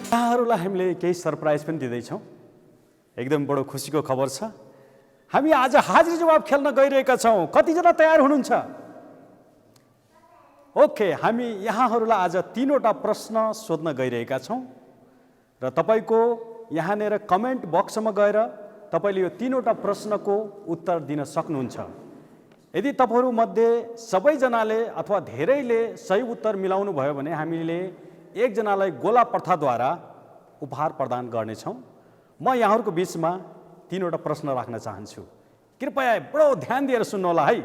यहाँहरूलाई हामीले केही surprise पनि दिँदैछौँ। एकदम बडो खुसीको खबर छ। हामी आज हाजिरी जवाब खेल्न गइरहेका छौँ। कतिजना तयार हुनुहुन्छ? ओके, हामी यहाँहरूलाई आज 3वटा प्रश्न सोध्न गइरहेका छौँ र तपाईँको यहाँनिर कमेन्ट बक्समा गएर तपाईँले यो 3वटा प्रश्नको उत्तर दिन सक्नुहुन्छ। यदि तपाईँहरूमध्ये सबैजनाले अथवा धेरैले सही उत्तर मिलाउनु भयो भने हामीले एकजनालाई गोला प्रथाद्वारा उपहार प्रदान गर्नेछौँ। म यहाँहरूको बिचमा 3वटा प्रश्न राख्न चाहन्छु। कृपया बडो ध्यान दिएर सुन्नुहोला है।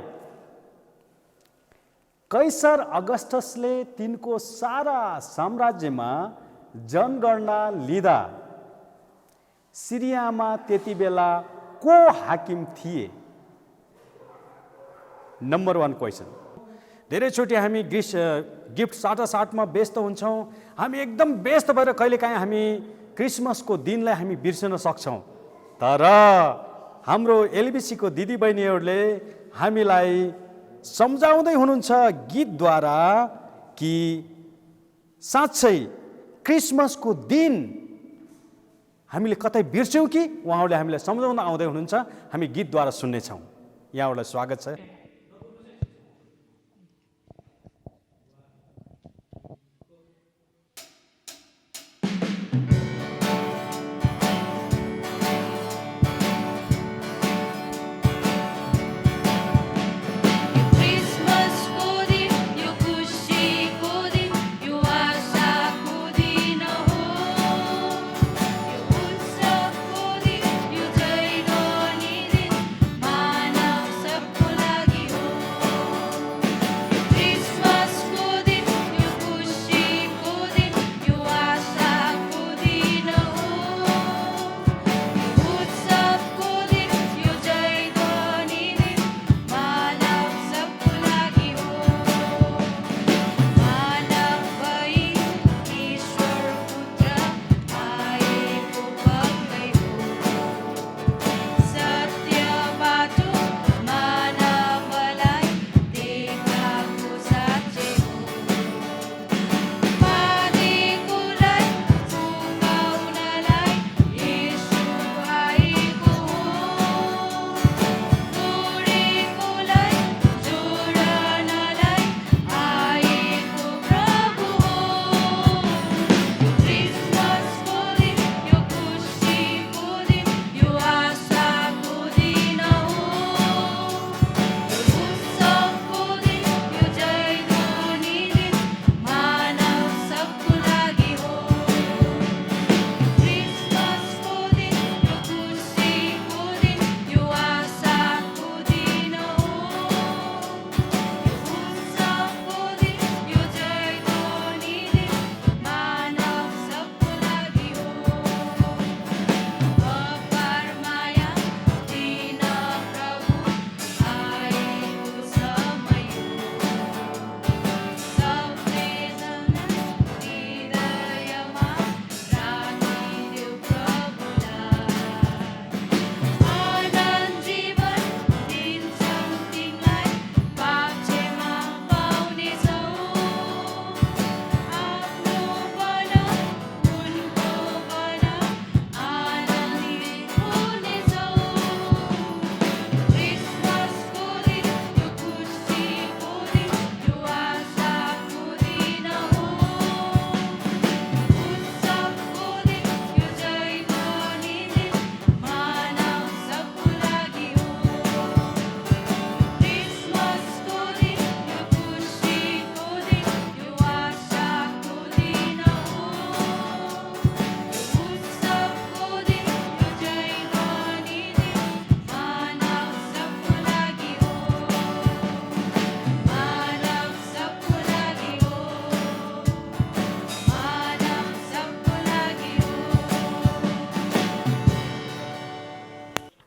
कैसर अगस्टसले तिनको सारा साम्राज्यमा जनगणना लिँदा सिरियामा त्यति बेला को हाकिम थिए? Number 1 question. धेरैचोटि हामी गिफ्ट साटासाटमा व्यस्त हुन्छौँ। हामी एकदम व्यस्त भएर कहिलेकाहीँ हामी क्रिसमसको दिनलाई हामी बिर्सन सक्छौँ। तर हाम्रो एलबिसीको दिदीबहिनीहरूले हामीलाई सम्झाउँदै हुनुहुन्छ गीतद्वारा कि साँच्चै क्रिसमसको दिन हामीले कतै बिर्स्यौँ कि उहाँहरूले हामीलाई सम्झाउन आउँदै हुनुहुन्छ। हामी गीतद्वारा सुन्नेछौँ। यहाँहरूलाई स्वागत छ।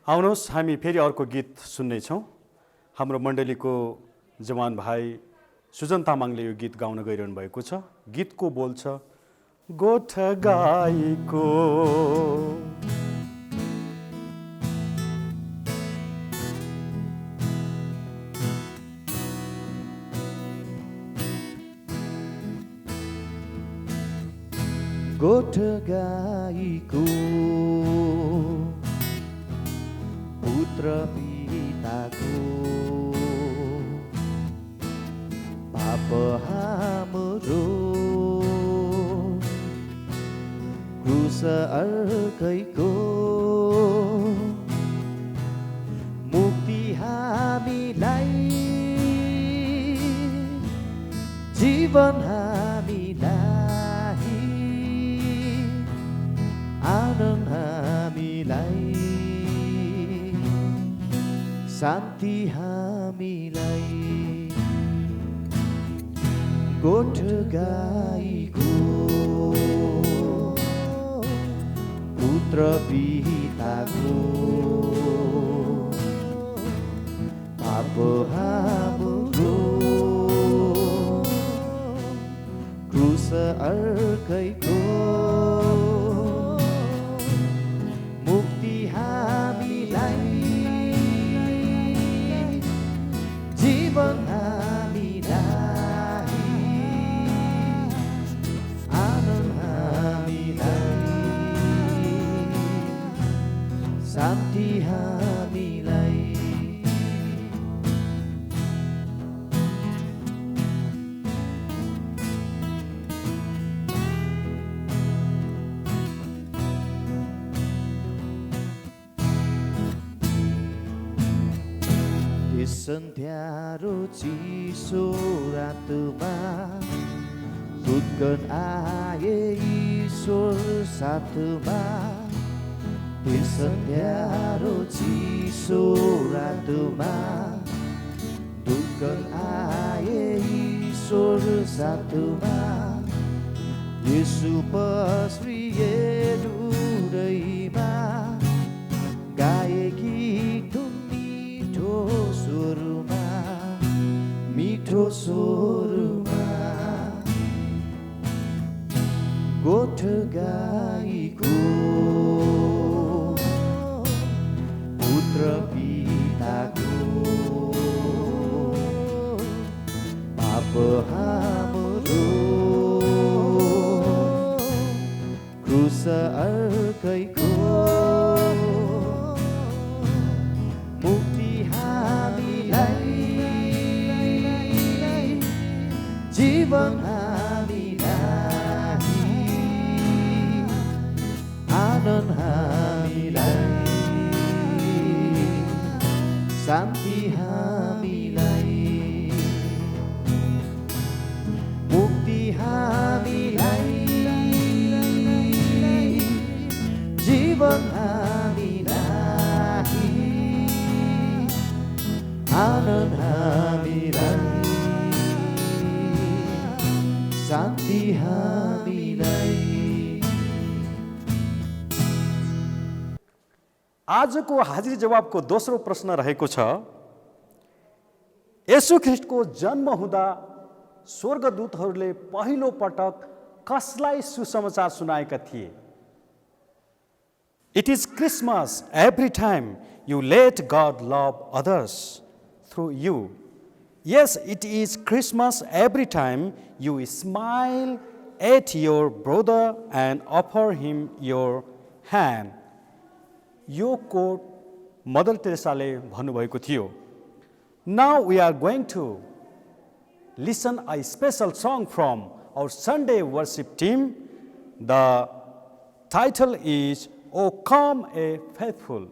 आउनुहोस् हामी फेरि अर्को गीत सुन्नेछौँ। हाम्रो मण्डलीको जवान भाइ सुजन तामाङले यो गीत गाउन गइरहनु भएको छ। गीतको बोल छ गोठ गाईको गोठ गाईको पुत्र पिताको पाप हाम्रो क्रुस अर्कैको मुक्ति हामीलाई जीवन हामीलाई आनन्द हामीलाई शान्ति हामीलाई गोठ गाईको पुत्र पिताको पाप हाम्रो क्रुस अर्कैको मुक्ति हामीलाई जीवन हामीलाई आनन्द हामीलाई शान्ति हामीलाई सन्ध्यारो चिसो रातमा दुधगण आए ईश्वर साथमा सन्ध्यारो चिसो रातमा दुधगण आए ईश्वर साथमा यसु पस्रिए रुदैमा गाए गीत मिठो स्वरमा गोठ गाईको पुत्र पिताको पाप हाम्रो क्रुस अर्कैको मुक्ति हामीलाई जीवन हामीलाई आनन्द हामीलाई शान्ति हामीलाई मुक्ति हामीलाई जीवन हामीलाई आनन्द हामीलाई शान्ति हामीलाई आजको हाजिरी जवाबको दोस्रो प्रश्न रहेको छ येशू ख्रीष्टको जन्म हुँदा स्वर्गदूतहरूले पहिलो पटक कसलाई सुसमाचार सुनाएका थिए? It is Christmas every time you let God love others through you. Yes, it is Christmas every time you smile at your brother and offer him your hand. यो कोट मदर टेरेसाले भन्नुभएको थियो. Now we are going to listen a special song from our Sunday worship team. The title is O Come a Faithful.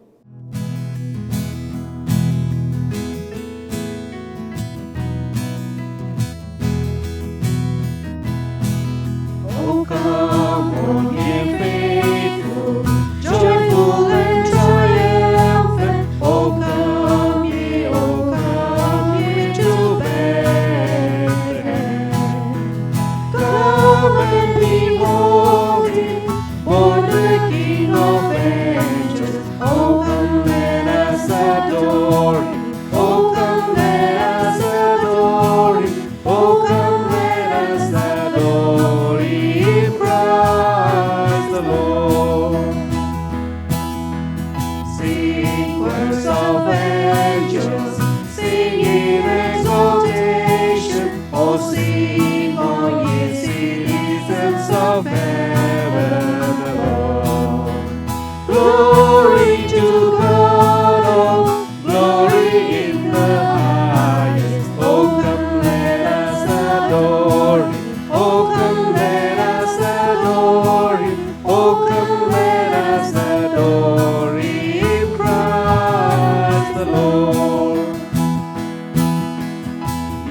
O come, O ye faithful, joyful and triumphant. O come ye to Bethlehem. Come and behold him, born the King of angels. O come Oh, come let us adore Him, Christ the Lord.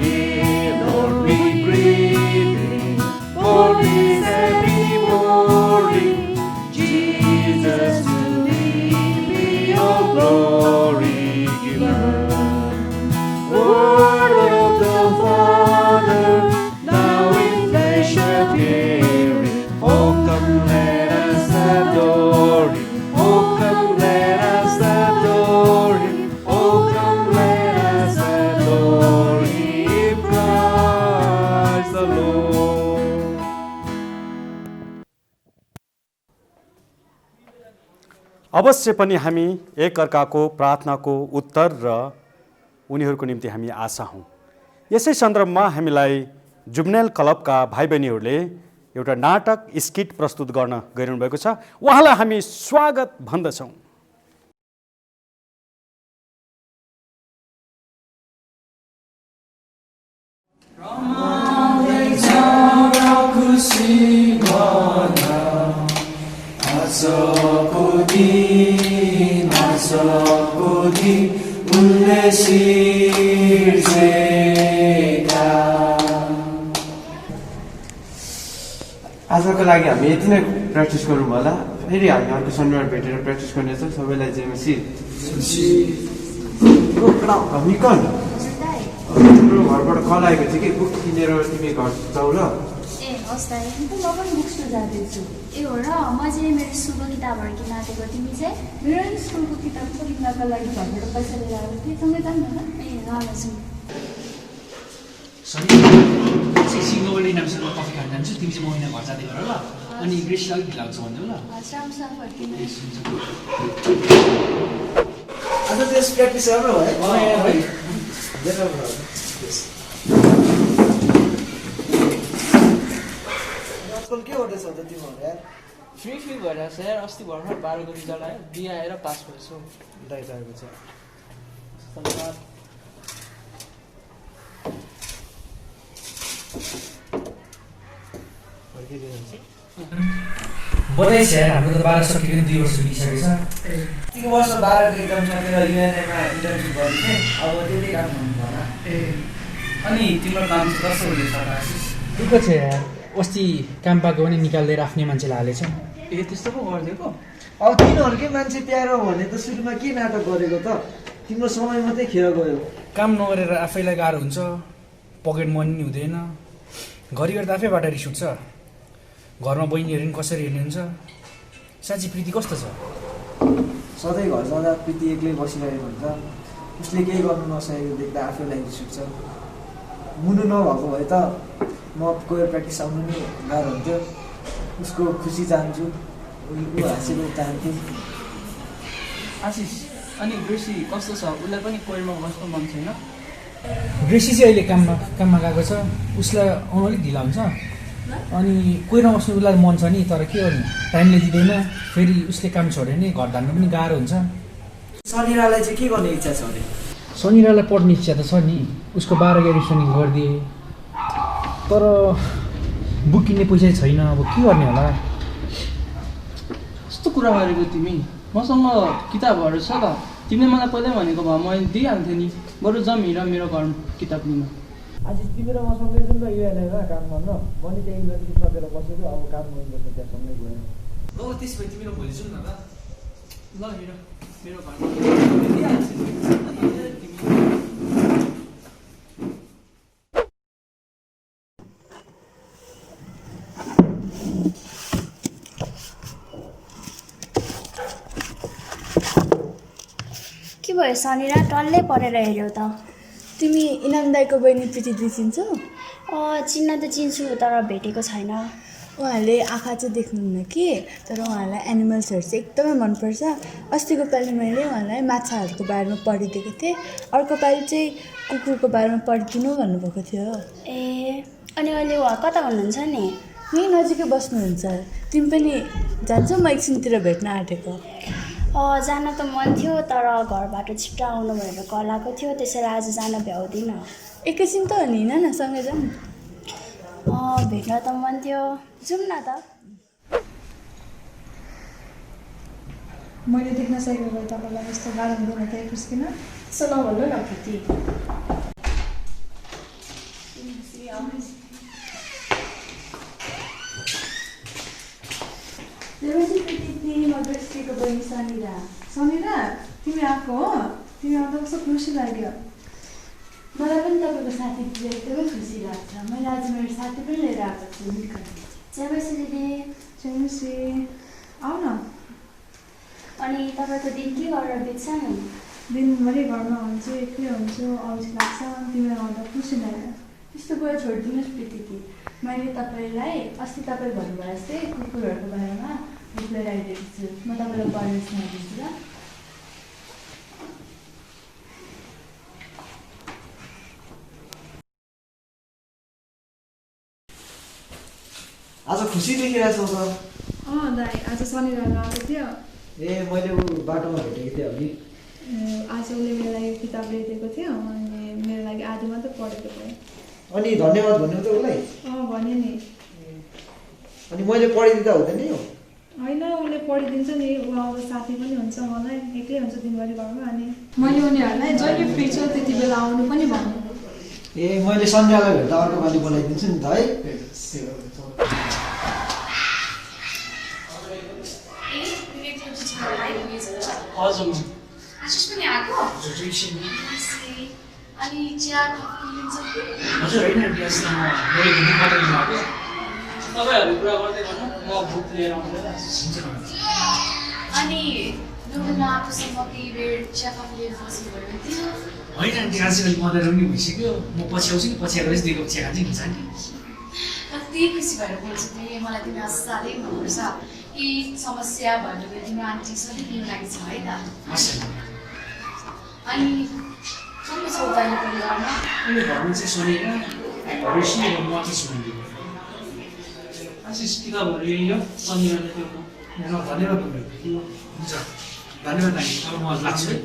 Ye Lord, we greet Thee, for His happy morning. Jesus, to Thee be all glory given. Word of the Father, now in flesh appearing. Oh, come let us adore Him. Oh, come let us adore Him. Oh, come let us adore Him, Christ the Lord. अवश्य पनि हामी एकअर्काको प्रार्थनाको उत्तर र उनीहरूको निम्ति हामी आशा हौँ। यसै सन्दर्भमा हामीलाई जुब्नेल क्लबका भाइ बहिनीहरूले एउटा नाटक स्किट प्रस्तुत गर्न गइरहनु भएको छ। उहाँलाई हामी स्वागत भन्दछौँ। आजको लागि हामी यति नै प्र्याक्टिस गरौँ होला। फेरि हामी अर्को शनिबार भेटेर प्र्याक्टिस गर्नेछौँ। सबैलाई जय मसीह। निकन तिम्रो घरबाट कल आएको थियो कि बुक किनेर तिमी घर जाऊ ल। ए हस् दाइ, म पनि बुक्स जाँदैछु। ए हो र, म चाहिँ मेरो स्कुलको किताबहरू किन्न आँटेको। तिमी चाहिँ? मेरो नि स्कुलको किताब किन्नको लागि घरबाट पैसा लिएर आएको थिएँ। सँगै जाऊँ न ल। ए ल जाउँ। सिङ्गोली नामसँग कफी खान जान्छु, तिमी चाहिँ म होइन घर जाँदै गर ल। अनि ग्रेसलाई अलिक ढिलाउँछु भन्नु ल। राम्रोसँग फर्किनु। आज त्यस प्र्याक्टिस राम्रो भयो। आजकल के गर्दैछौ त तिमीहरू यार? फ्री भइरहेको छ यार। अस्ति भर्खर 12 को रिजल्ट आयो, बिहे आएर पास भएछु। दाइरहेको छ। धन्यवाद। बधाई छ यार, हाम्रो त 12 सकिने 2 वर्ष बितिसकेको छ। यतिको वर्ष 12 को एक्जाम सकेर युएनएमा इन्टर्नसिप गर्ने थिएँ। अब त्यति काम गर्नु पर्ला। अनि तिम्रो काम चाहिँ कस्तो हुँदैछ त आशिष? दुःख छ यार, अस्ति काम पाएको पनि निकालेर आफ्नै मान्छेलाई हालेछ। ए त्यस्तो पो गरिदिएको? अब तिनीहरूकै मान्छे प्यारो भने त सुरुमा के नाटक गरेको त? तिम्रो समय मात्रै खेर गयो। काम नगरेर आफैलाई गाह्रो हुन्छ, पकेट मनी नि हुँदैन, घरिघरि त आफैबाट रिस उठ्छ। घरमा बहिनीहरू नि कसरी हेर्नुहुन्छ? साँच्ची प्रीति कस्तो छ? सधैँ घर जाँदा प्रीति एक्लै बसिरहेको हुन्छ। उसले केही गर्नु नसकेको देख्दा आफैलाई रिस उठ्छ। मुनु नभएको भए त म कोही प्र्याक्टिस आउनु नि गाह्रो हुन्थ्यो। उसको खुसी चाहन्छु, ऊ हाँसेको चाहन्थेँ। आशिष, अनि ग्रेसी कस्तो छ? उसलाई पनि कोइरमा बस्नु मन छैन? ग्रेसी चाहिँ अहिले काममा गएको छ। उसलाई आउनु अलिक ढिला हुन्छ। अनि कोइरमा बस्नु उसलाई मन छ नि, तर के गर्नु, टाइमले दिँदैन। फेरि उसले काम छोड्यो भने घर धान्नु पनि गाह्रो हुन्छ। सनिरालाई चाहिँ के गर्ने इच्छा छ अरे? सनिरालाई पढ्ने इच्छा त छ नि। उसको 12 ग्रेजुएसन गरिदिए, तर बुक किन्ने पैसा छैन। अब के गर्ने होला? कस्तो कुरा गरेको तिमी? मसँग किताबहरू छ त। तिमीले मलाई पहिल्यै भनेको भए मैले दिइहाल्थेँ नि। बरु जाउँ हिँड मेरो घर किताब लिन। आज तिमी र मसँगै जाउँ न युएनएमा काम गर्न। म नि त्यही इन्टर्नसिप सकेर बसेको, अब काम गर्नुपर्छ त्यहाँ सँगै गयो। ल त्यसो भए तिमी र भोलि जाउँ न ल। ल हिँड मेरो घरमा दिइहाल्छु नि। के भयो सनिरा, टल्लै परेर हेऱ्यौ त? तिमी इनाम दाइको बहिनी प्रीति दिदी चिन्छौ? चिन्न त चिन्छु, तर भेटेको छैन। उहाँहरूले आँखा चाहिँ देख्नुहुन्न कि, तर उहाँहरूलाई एनिमल्सहरू चाहिँ एकदमै मनपर्छ। अस्तिको पालि मैले उहाँलाई माछाहरूको बारेमा पढिदिएको थिएँ, अर्को पालि चाहिँ कुकुरको बारेमा पढिदिनु भन्नुभएको थियो। ए अनि अहिले उहाँ कता हुनुहुन्छ नि? यहीँ नजिकै बस्नुहुन्छ। तिमी पनि जान्छौ? म एकछिनतिर भेट्न आँटेको। जान त मन थियो, तर घरबाट छिट्टो आउनु भनेर कल आएको थियो, त्यसैले आज जान भ्याउँदिनँ। एकैछिन त हो नि, हिँड न सँगै जाउँ। भेट्न त मन थियो, जाउँ न त। मैले देख्न सकेको भए तपाईँलाई यस्तो गाह्रो हुँदैन थियो क्रिस्टिन। त्यसो नभन्नु न प्रीति। म दृष्टिको बहिनी समीरा। समीरा तिमी आएको हो? तिमी आउँदा कस्तो खुसी लाग्यो। मलाई पनि तपाईँको साथी एकदमै खुसी लाग्छ। मैले आज मेरो साथी पनि लिएर आएको छु। जयमसी दिदी। जयमसी आऊ न। अनि तपाईँको दिन के गरेर बित्छ नि? दिनभरि घरमा हुन्छु, एक्लै हुन्छु, अल्छी लाग्छ। तिमीलाई आउँदा खुसी लाग्यो। त्यस्तो कुरा छोडिदिनुहोस् प्रीति। मैले तपाईँलाई अस्ति तपाईँ भन्नुभयो जस्तै कुकुरहरूको बारेमा बुक लिएर आइदिएको छु। म तपाईँलाई पढेर सुनाइदिन्छु ल। आज खुसी देखिरहेछौ त। दाइ आज शनिबार आएको थियो। मैले ऊ बाटोमा भेटेको थिएँ अघि। आज उसले मेरो लागि किताब ल्याइदिएको थियो अनि मेरो लागि आधी मात्रै पढेको थियो। अनि धन्यवाद भन्नु त उसलाई? भने नि। अनि मैले पढिदिँदा हुँदैन यो? होइन उसले पढिदिन्छ नि। ऊ अब साथी पनि हुन्छ, मलाई एक्लै हुन्छ दिनभरि घरमा। अनि मैले उनीहरूलाई जहिले फ्री छ त्यति बेला आउनु पनि भन्नु। मैले सन्ध्यालाई भेट्दा अर्को पालि बोलाइदिन्छु नि त है। हजुर आशिष पनि आएको? अनि चिया हजुर होइन तपाईँहरू कुरा गर्दै गर्नु, म बुक लिएर आउँछु। अनि दुर्गा आफूसँग केही बेर चिया कफी लिएर बस्नुभयो थियो? होइन आन्टी आजकल मदर पनि भइसक्यो। म पछि आउँछु नि, पछि आएर दिएको चिया खान्छ नि आन्टी। कति खुसी भएर बोल्छु नि। मलाई तिमी साह्रै मनपर्छ। केही समस्या भयो भने तिम्रो आन्टी सधैँ तिम्रो लागि छ है त? अनि कस्तो छौ त अहिले परिवारमा? अहिले घरमा चाहिँ सुनेर ऋषि र म चाहिँ सुनिदिनु। आशिष किताबहरू यो शनिबारले त्यो धन्यवाद भन्नु। हुन्छ धन्यवाद आन्टी। अब म लाग्छु है।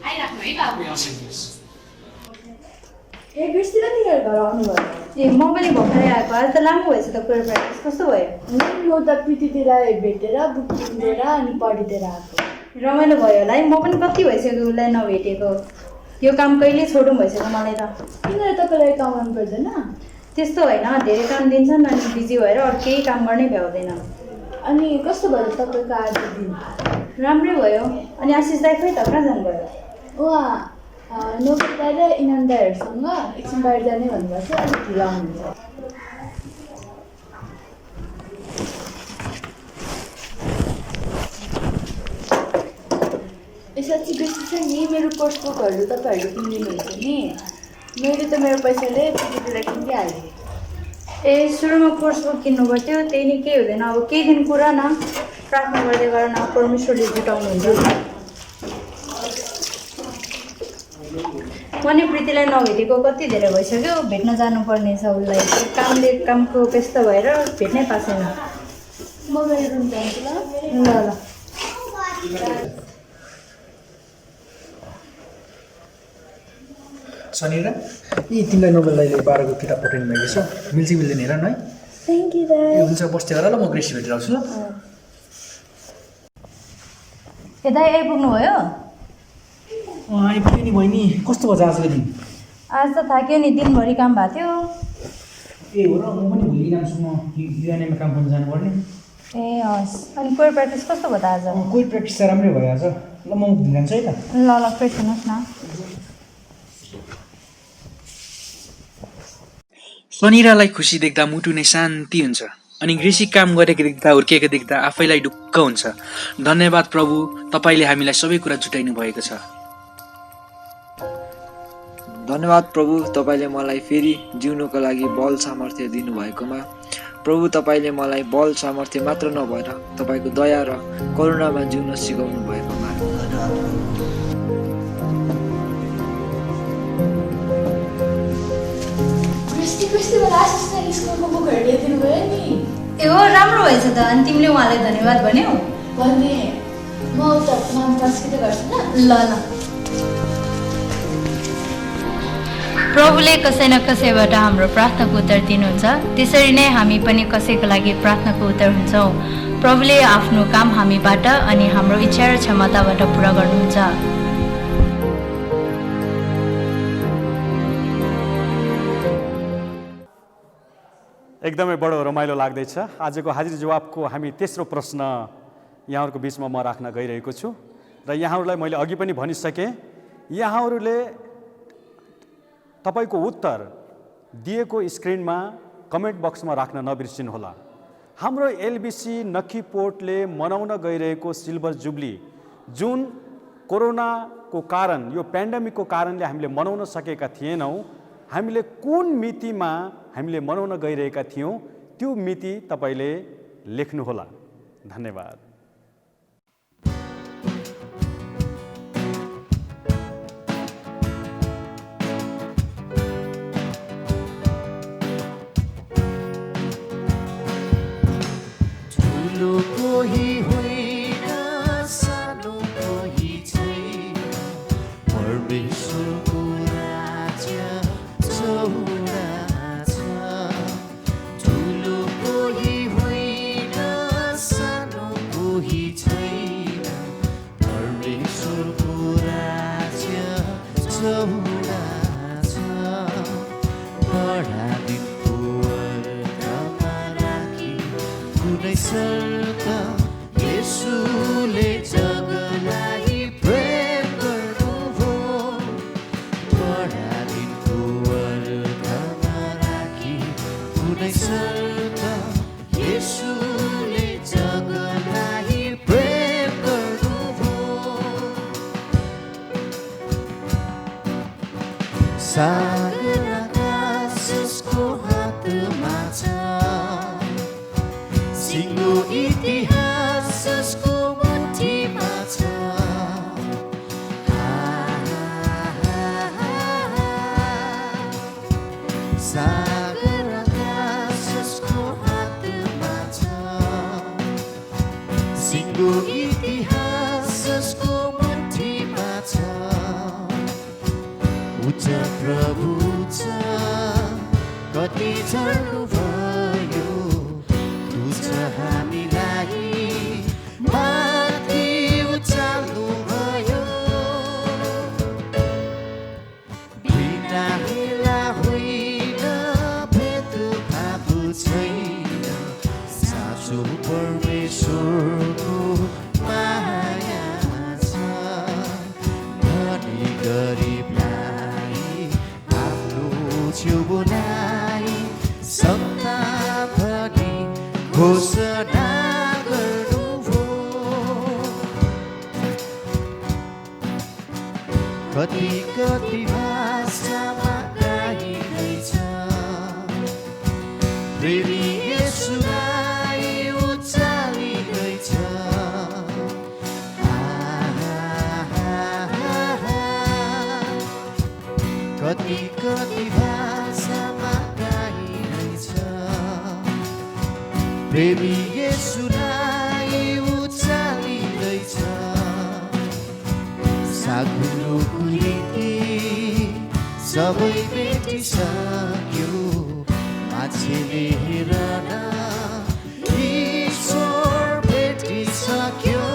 आइराख्नु है बाबु। बिर्सिन तिनीहरू घर आउनुभयो। म पनि भर्खरै आएको। आज त लामो भएछ त कोयर प्र्याक्टिस। कस्तो भयो? म त प्रीतिलाई भेटेर बुक किनेर अनि पढिदिएर आएको। रमाइलो भयो होला है। म पनि कति भइसक्यो उसलाई नभेटेको। यो काम कहिले छोडौँ भइसक्यो मलाई त। किन तपाईँलाई काम गर्नु पर्दैन? त्यस्तो होइन, धेरै काम दिन्छन् अनि बिजी भएर अरू केही काम गर्नै भ्याउँदैन। अनि कस्तो भयो तपाईँको आज दिन? राम्रै भयो। अनि आशिष दाइ खोइ त कहाँ जानुभयो? उहाँ नोबेल दाइ र इनाम दाइहरूसँग एकछिन बाहिर जाने भन्नुभएको छ। अलिक ढिलो आउनुहुन्छ। साँच्ची बेसी छ नि। मेरो कोर्स बुकहरू तपाईँहरू किनिदिनुहुन्छ नि। मैले त मेरो पैसाले प्रीतिलाई किनिदिइहालेँ। सुरुमा कोर्स बुक किन्नु पर्थ्यो, त्यही नै केही हुँदैन। अब केही दिन कुरा न, प्रार्थना गर्दै गर न, परमेश्वरले जुटाउनुहुन्छ। म नि प्रीतिलाई नभेटेको कति धेरै भइसक्यो। भेट्न जानुपर्ने छ उसलाई। कामको व्यस्त भएर भेट्नै पाएको छैन। म मेरो रुम जान्छु ल। ल। शनिरा यी तिमीलाई नोबेल दाइले 12को किताब पठाउनु भएको छ। मिल्छ मिल्दैन हेर न है। थ्याङ्क यू दाइ। हुन्छ बस्दै गर ल, म ग्रेसी भेटेर आउँछु ल। दाइ आइपुग्नु भयो? आइपुग्यो नि बहिनी। कस्तो भयो आजको दिन? आज त थाक्यो नि, दिनभरि काम भएको थियो। हो र, म पनि भोलि इनामसम्म युएनएमा काम गर्न जानुपर्ने। हस्। अनि कोयर प्र्याक्टिस कस्तो भयो त आज? कोयर प्र्याक्टिस त राम्रै भयो आज। ल म जान्छु है त। ल फ्रेस हुनुहोस् न। शनिरालाई खुसी देख्दा मुटु नै शान्ति हुन्छ। अनि ग्रेसी काम गरेको देख्दा हुर्किएको देख्दा आफैलाई ढुक्क हुन्छ। धन्यवाद प्रभु, तपाईँले हामीलाई सबै कुरा जुटाइनु भएको छ। धन्यवाद प्रभु, तपाईँले मलाई फेरि जिउनुको लागि बल सामर्थ्य दिनुभएकोमा। प्रभु, तपाईँले मलाई बल सामर्थ्य मात्र नभएर तपाईँको दया र करुणामा जिउन सिकाउनु भएकोमा। स्कुलको बुकहरू ल्याइदिनु भयो नि। हो, राम्रो भएछ त। अनि तिमीले उहाँलाई धन्यवाद भन्यौ? भने म उता नाम ट्रान्सलेट गर्छु ल। प्रभुले कसै न कसैबाट हाम्रो प्रार्थनाको उत्तर दिनुहुन्छ। त्यसरी नै हामी पनि कसैको लागि प्रार्थनाको उत्तर हुन्छौँ। प्रभुले आफ्नो काम हामीबाट अनि हाम्रो इच्छा र क्षमताबाट पुरा गर्नुहुन्छ। एकदमै बडो रमाइलो लाग्दैछ। आजको हाजिर जवाबको हामी तेस्रो प्रश्न यहाँहरूको बिचमा म राख्न गइरहेको छु र यहाँहरूलाई मैले अघि पनि भनिसकेँ, यहाँहरूले तपाईँको उत्तर दिएको स्क्रिनमा कमेन्ट बक्समा राख्न नबिर्सिनुहोला। हाम्रो एलबिसी नक्खीपोर्टले मनाउन गइरहेको सिल्भर जुब्ली जुन कोरोनाको कारण, यो पेन्डेमिकको कारणले हामीले मनाउन सकेका थिएनौँ, हामीले कुन मितिमा हामीले मनाउन गइरहेका थियौँ त्यो मिति तपाईँले लेख्नुहोला। धन्यवाद। ठुलो कोही होइन, सानो कोही छैन, परमेश्वरको राज्य चौडा छ। ठुलो कोही होइन, सानो कोही छैन, परमेश्वरको राज्य चौडा छ। बडा दिनको अर्थमा राखी कुनै सर्क येशूले जगलाई प्रेम गर्नुभयो। बडा दिनको अर्थमा राखी कुनै सर्क येशूले जगलाई प्रेम गर्नुभयो। सागर आकाश उसको हातमा छ, सिङ्गो इतिहास उसको मुठीमा छ। सागर आकाश उसको हातमा छ, सिङ्गो इतिहास उसको मुठीमा छ। उच्च प्रभु छ, कति झर्नुभयो, तुच्छ हामीलाई माथि उचाल्नुभयो। बिना हेला होइन, भेदभाव छैन, साँचो परमेश्वरको माया छ। धनी गरिबलाई आफ्नो छेउ बोलाइ सत्ता भनी घोषणा गर्नुभयो। कति कति भाषामा गाइँदैछ, प्रेमी येशूलाई उचालिँदैछ। कति कति भाषामा गाइँदैछ, प्रेमी येशूलाई उचालिँदैछ। सागुलो कुरीति सबै भेटिसक्यो, मान्छेले हेरन ईश्वर भेटिसक्यो।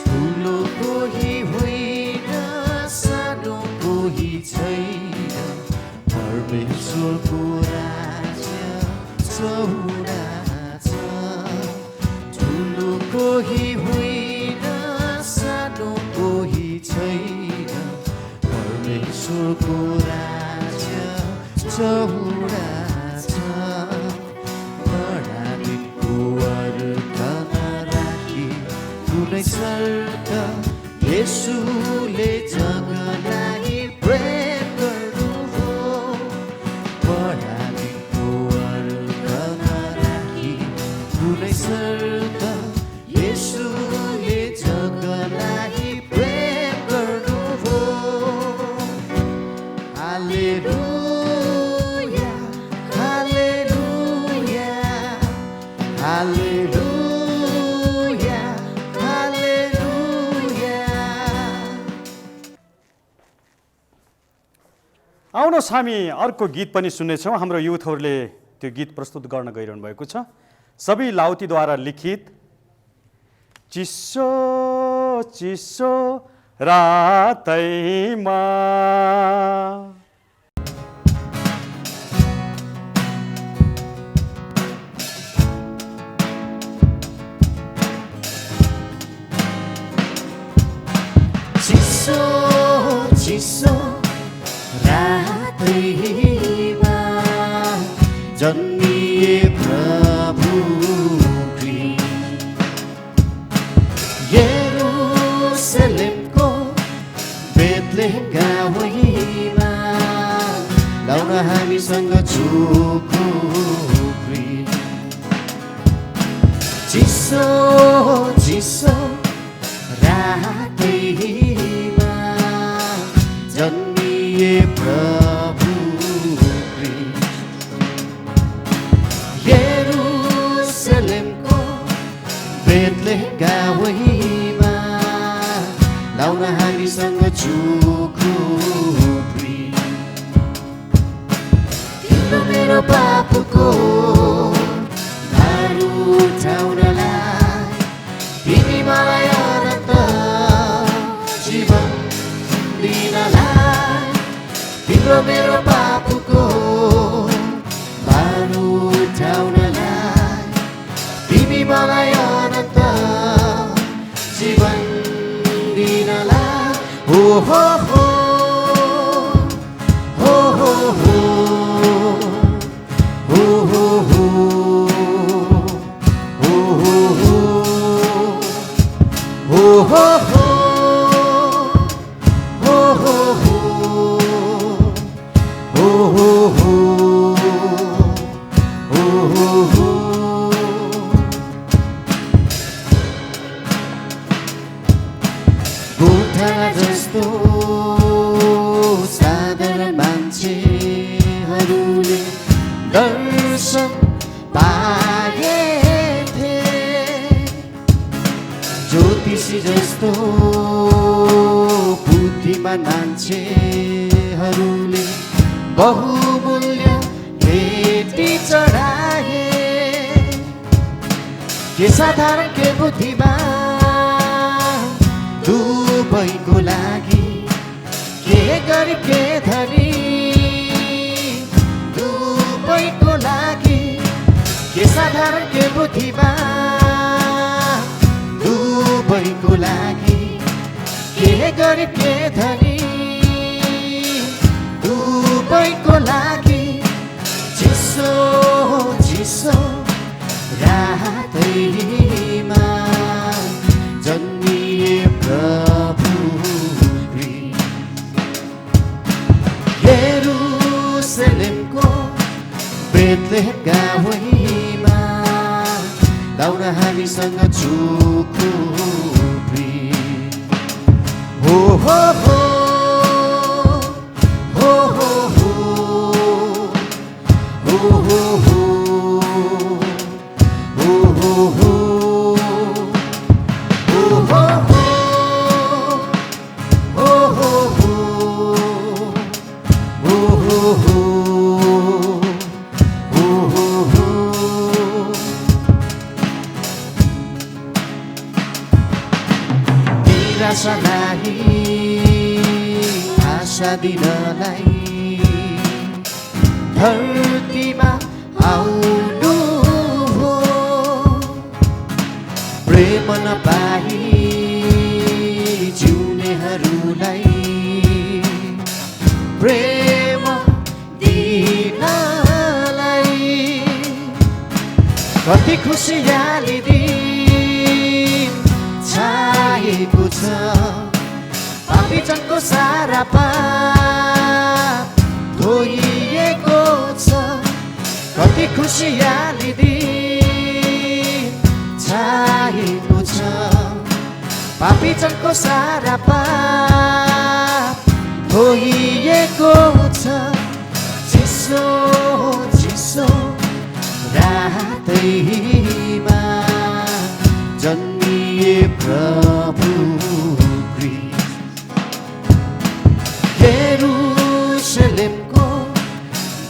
ठुलो कोही होइन, सानो कोही छैन, परमेश्वरको राज्य चौडा छ। ठुलो कोही होइन, सानो कोही छैन, परमेश्वरको राज्य चौडा छ। बडा दिनको अर्थमा राखी कुनै सर्क येशूले जगलाई प्रेम गर्नुभयो। बडा दिनको अर्थमा राखी कुनै सर्क येशूले जगलाई प्रेम गर्नुभयो। हालेलुया, हालेलुया, हालेलुया, हालेलुया। आउनुहोस् हामी अर्को गीत पनि सुन्नेछौँ। हाम्रो युथहरूले त्यो गीत प्रस्तुत गर्न गइरहनु भएको छ। सबै लाउतीद्वारा लिखित चिसो चिसो रातैमा चिसो चिसो रातैमा जन्मिए प्रभु यरुसलेमको बेथलेहेम गाउँमा लाउन हामीसँग झोको चिसो चिसो रातैमा जन्मिए प्रभु यरुसलेमको बेथलेहेम गाउँमा लाउन हामीसँग झोको तिम्रो मेरो पापको भार उठाउनलाई तिमी मलाई अनन्त जीवन दिनलाई तिम्रो मेरो पापको भार उठाउनलाई तिमी मलाई अनन्त जीवन दिनलाई हो हो हो हो हो हो हो हो हो हो हो हो जस्तो साधारण मान्छेहरूले दर्शन पाएथे ज्योतिषी जस्तो बुद्धिमान मान्छेहरूले बहुमूल्य भेटी चढाए के साधारण के बुद्धिमान दुबईको लागि के गरी के धनी दुबईको लागि के साधारण के बुद्धिमान दुबईको लागि के गरी के धनी दुबईको लागि चिसो चिसो रातैमा जन्मिए प्रभु यरुसलेमको बेथलेहेम गाउँमा लाउन हामीसँग झोको हो हो हो हो हो हो हो हो हो आशा दिनलाई धरतीमा आउनु हो प्रेम नपाई जिउनेहरूलाई प्रेम दिनलाई कति खुसियाली दिन छाएको छ पापीजनको सारा पाप धोइएको छ कति खुसियाली दिन छाएको छ पापीजनको सारा पाप धोइएको छ चिसो चिसो रातैमा जन्मिए प्रभु यरुसलेमको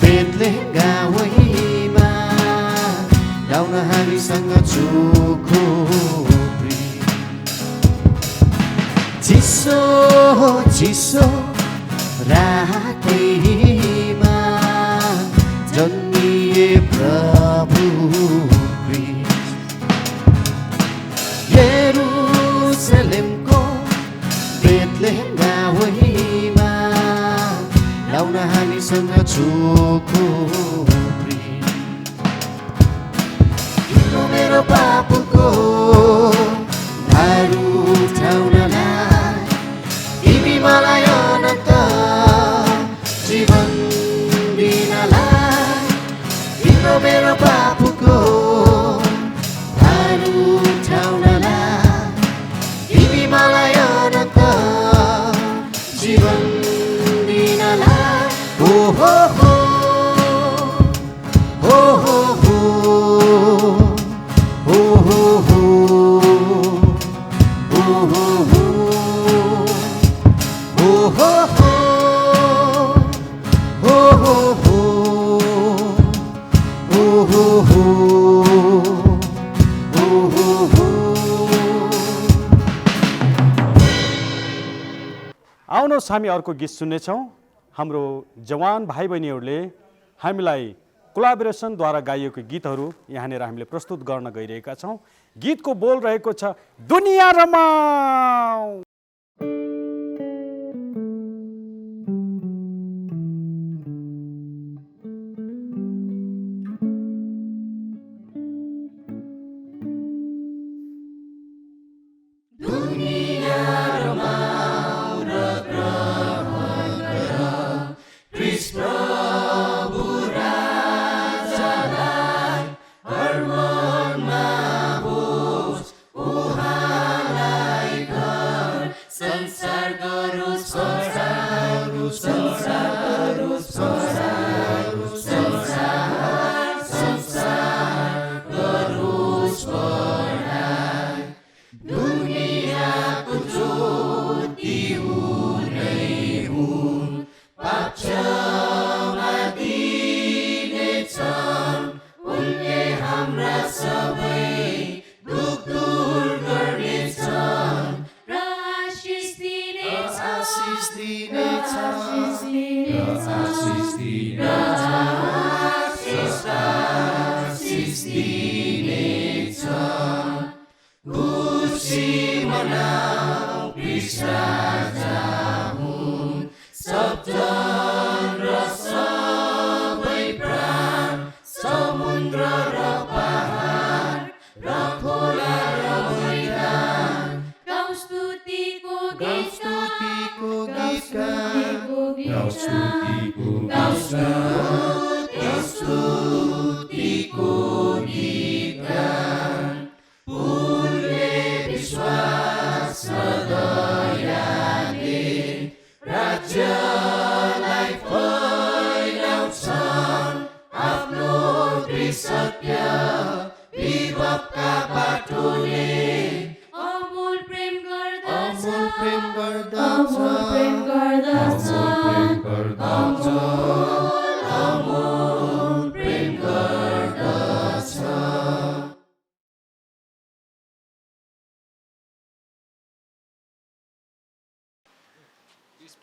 बेथलेहेम गाउँमा हामीसँग चोखो प्रेम चिसो चिसो रातैमा जन्मिए प्रभु यरुसलेमको बेथलेहेम गाउँमा लाउन हामीसँग चोखो प्रेम तिम्रो मेरो पापको भार उठाउनलाई तिमी मलाई अनन्त जीवन दिनलाई तिम्रो मेरो पापको भार उठाउनलाई तिमी मलाई अनन्त जीवन दिनलाई हो हो हो हो हो हो हो हो हो आउनुहोस् हामी अर्को गीत सुन्नेछौँ। हाम्रो जवान भाइ बहिनीहरूले हामीलाई कोलाबोरेसनद्वारा गाइएको गीतहरू यहाँनिर हामीले प्रस्तुत गर्न गइरहेका छौँ। गीतको बोल रहेको छ दुनिया रमाऊ।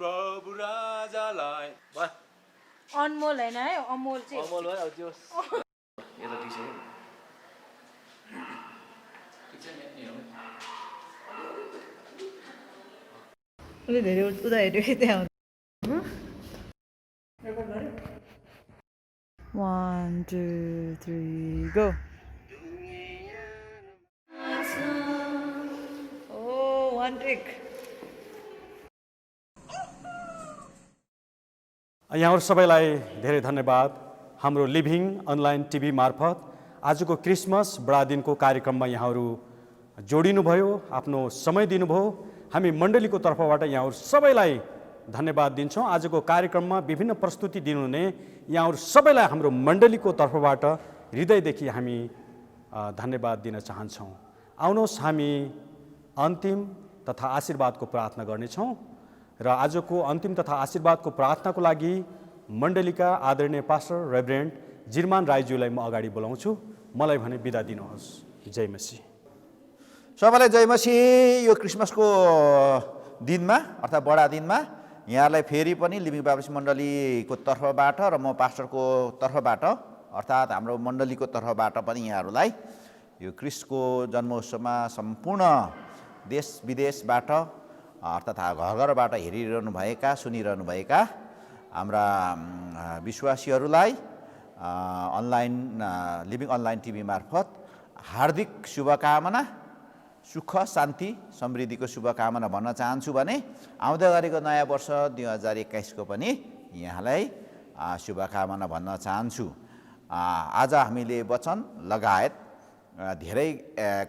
प्रभु राजालाई अनमोल हैन है अमोल चाहिँ अमोल हो अब त्यो यो त ठिक छ उले धेरै उता हेर्यो कि त्यहाँ 1 2 3 गो ओ वान टेक यहाँहरू सबैलाई धेरै धन्यवाद। हाम्रो लिभिङ अनलाइन टिभी मार्फत आजको क्रिसमस बडा दिनको कार्यक्रममा यहाँहरू जोडिनुभयो, आफ्नो समय दिनुभयो। हामी मण्डलीको तर्फबाट यहाँहरू सबैलाई धन्यवाद दिन्छौँ। आजको कार्यक्रममा विभिन्न प्रस्तुति दिनुहुने यहाँहरू सबैलाई हाम्रो मण्डलीको तर्फबाट हृदयदेखि हामी धन्यवाद दिन चाहन्छौँ। आउनुहोस् हामी अन्तिम तथा आशीर्वादको प्रार्थना गर्नेछौँ र आजको अन्तिम तथा आशीर्वादको प्रार्थनाको लागि मण्डलीका आदरणीय पास्टर रेभरेन्ड जिरमान राईज्यूलाई म अगाडि बोलाउँछु। मलाई भने बिदा दिनुहोस्। जय मसीह। सबैलाई जय मसीह। यो क्रिसमसको दिनमा अर्थात् बडा दिनमा यहाँलाई फेरि पनि लिभिङ बाप्टिस्ट मण्डलीको तर्फबाट र म पास्टरको तर्फबाट अर्थात् हाम्रो मण्डलीको तर्फबाट पनि यहाँहरूलाई यो क्रिस्टको जन्म उत्सवमा सम्पूर्ण देश विदेशबाट अर्थात् घर घरबाट हेरिरहनुभएका सुनिरहनुभएका हाम्रा विश्वासीहरूलाई अनलाइन लिभिङ अनलाइन टिभी मार्फत हार्दिक शुभकामना, सुख शान्ति समृद्धिको शुभकामना भन्न चाहन्छु भने आउँदै गरेको नयाँ वर्ष 2021 को पनि यहाँलाई शुभकामना भन्न चाहन्छु। आज हामीले वचन लगायत धेरै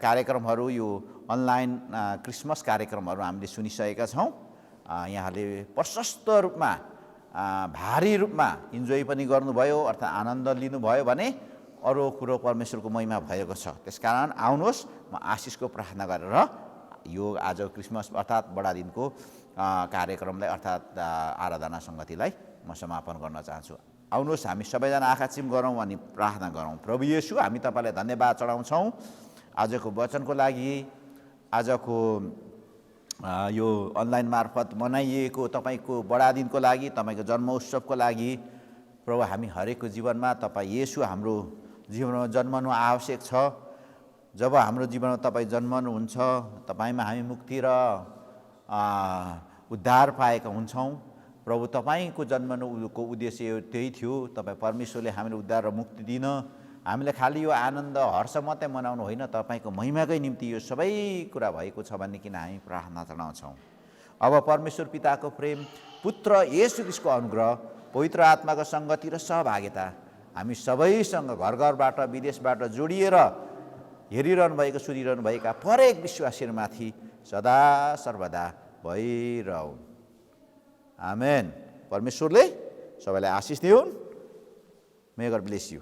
कार्यक्रमहरू यो अनलाइन क्रिसमस कार्यक्रमहरू हामीले सुनिसकेका छौँ। यहाँले प्रशस्त रूपमा भारी रूपमा इन्जोय पनि गर्नुभयो अर्थात् आनन्द लिनुभयो भने अरू कुरो परमेश्वरको महिमा भएको छ। त्यसकारण आउनुहोस्, म आशिषको प्रार्थना गरेर यो आज क्रिसमस अर्थात् बडा दिनको कार्यक्रमलाई अर्थात् आराधना सङ्गतिलाई म समापन गर्न चाहन्छु। आउनुहोस् हामी सबैजना आँखा चिम गरौँ अनि प्रार्थना गरौँ। प्रभु येशू, हामी तपाईँलाई धन्यवाद चढाउँछौँ आजको वचनको लागि, आजको यो अनलाइन मार्फत मनाइएको तपाईँको बडा दिनको लागि, तपाईँको जन्म उत्सवको लागि। प्रभु हामी हरेकको जीवनमा तपाईँ येशू हाम्रो जीवनमा जन्मनु आवश्यक छ। जब हाम्रो जीवनमा तपाईँ जन्मनुहुन्छ तपाईँमा हामी मुक्ति र उद्धार पाएका हुन्छौँ। प्रभु तपाईँको जन्मनुको उद्देश्य त्यही थियो, तपाईँ परमेश्वरले हामीले उद्धार र मुक्ति दिन, हामीले खालि यो आनन्द हर्ष मात्रै मनाउनु होइन, तपाईँको महिमाकै निम्ति यो सबै कुरा भएको छ भन्ने किन हामी प्रार्थना चढाउँछौँ। अब परमेश्वर पिताको प्रेम, पुत्र येशू ख्रीष्टको अनुग्रह, पवित्र आत्माको सङ्गति र सहभागिता हामी सबैसँग घर घरबाट विदेशबाट जोडिएर हेरिरहनु भएको सुनिरहनु भएका हरेक विश्वासीहरूमाथि सदा सर्वदा भइरहु। आमेन। परमेश्वरले सबैलाई आशिष दिउन्। May God bless you.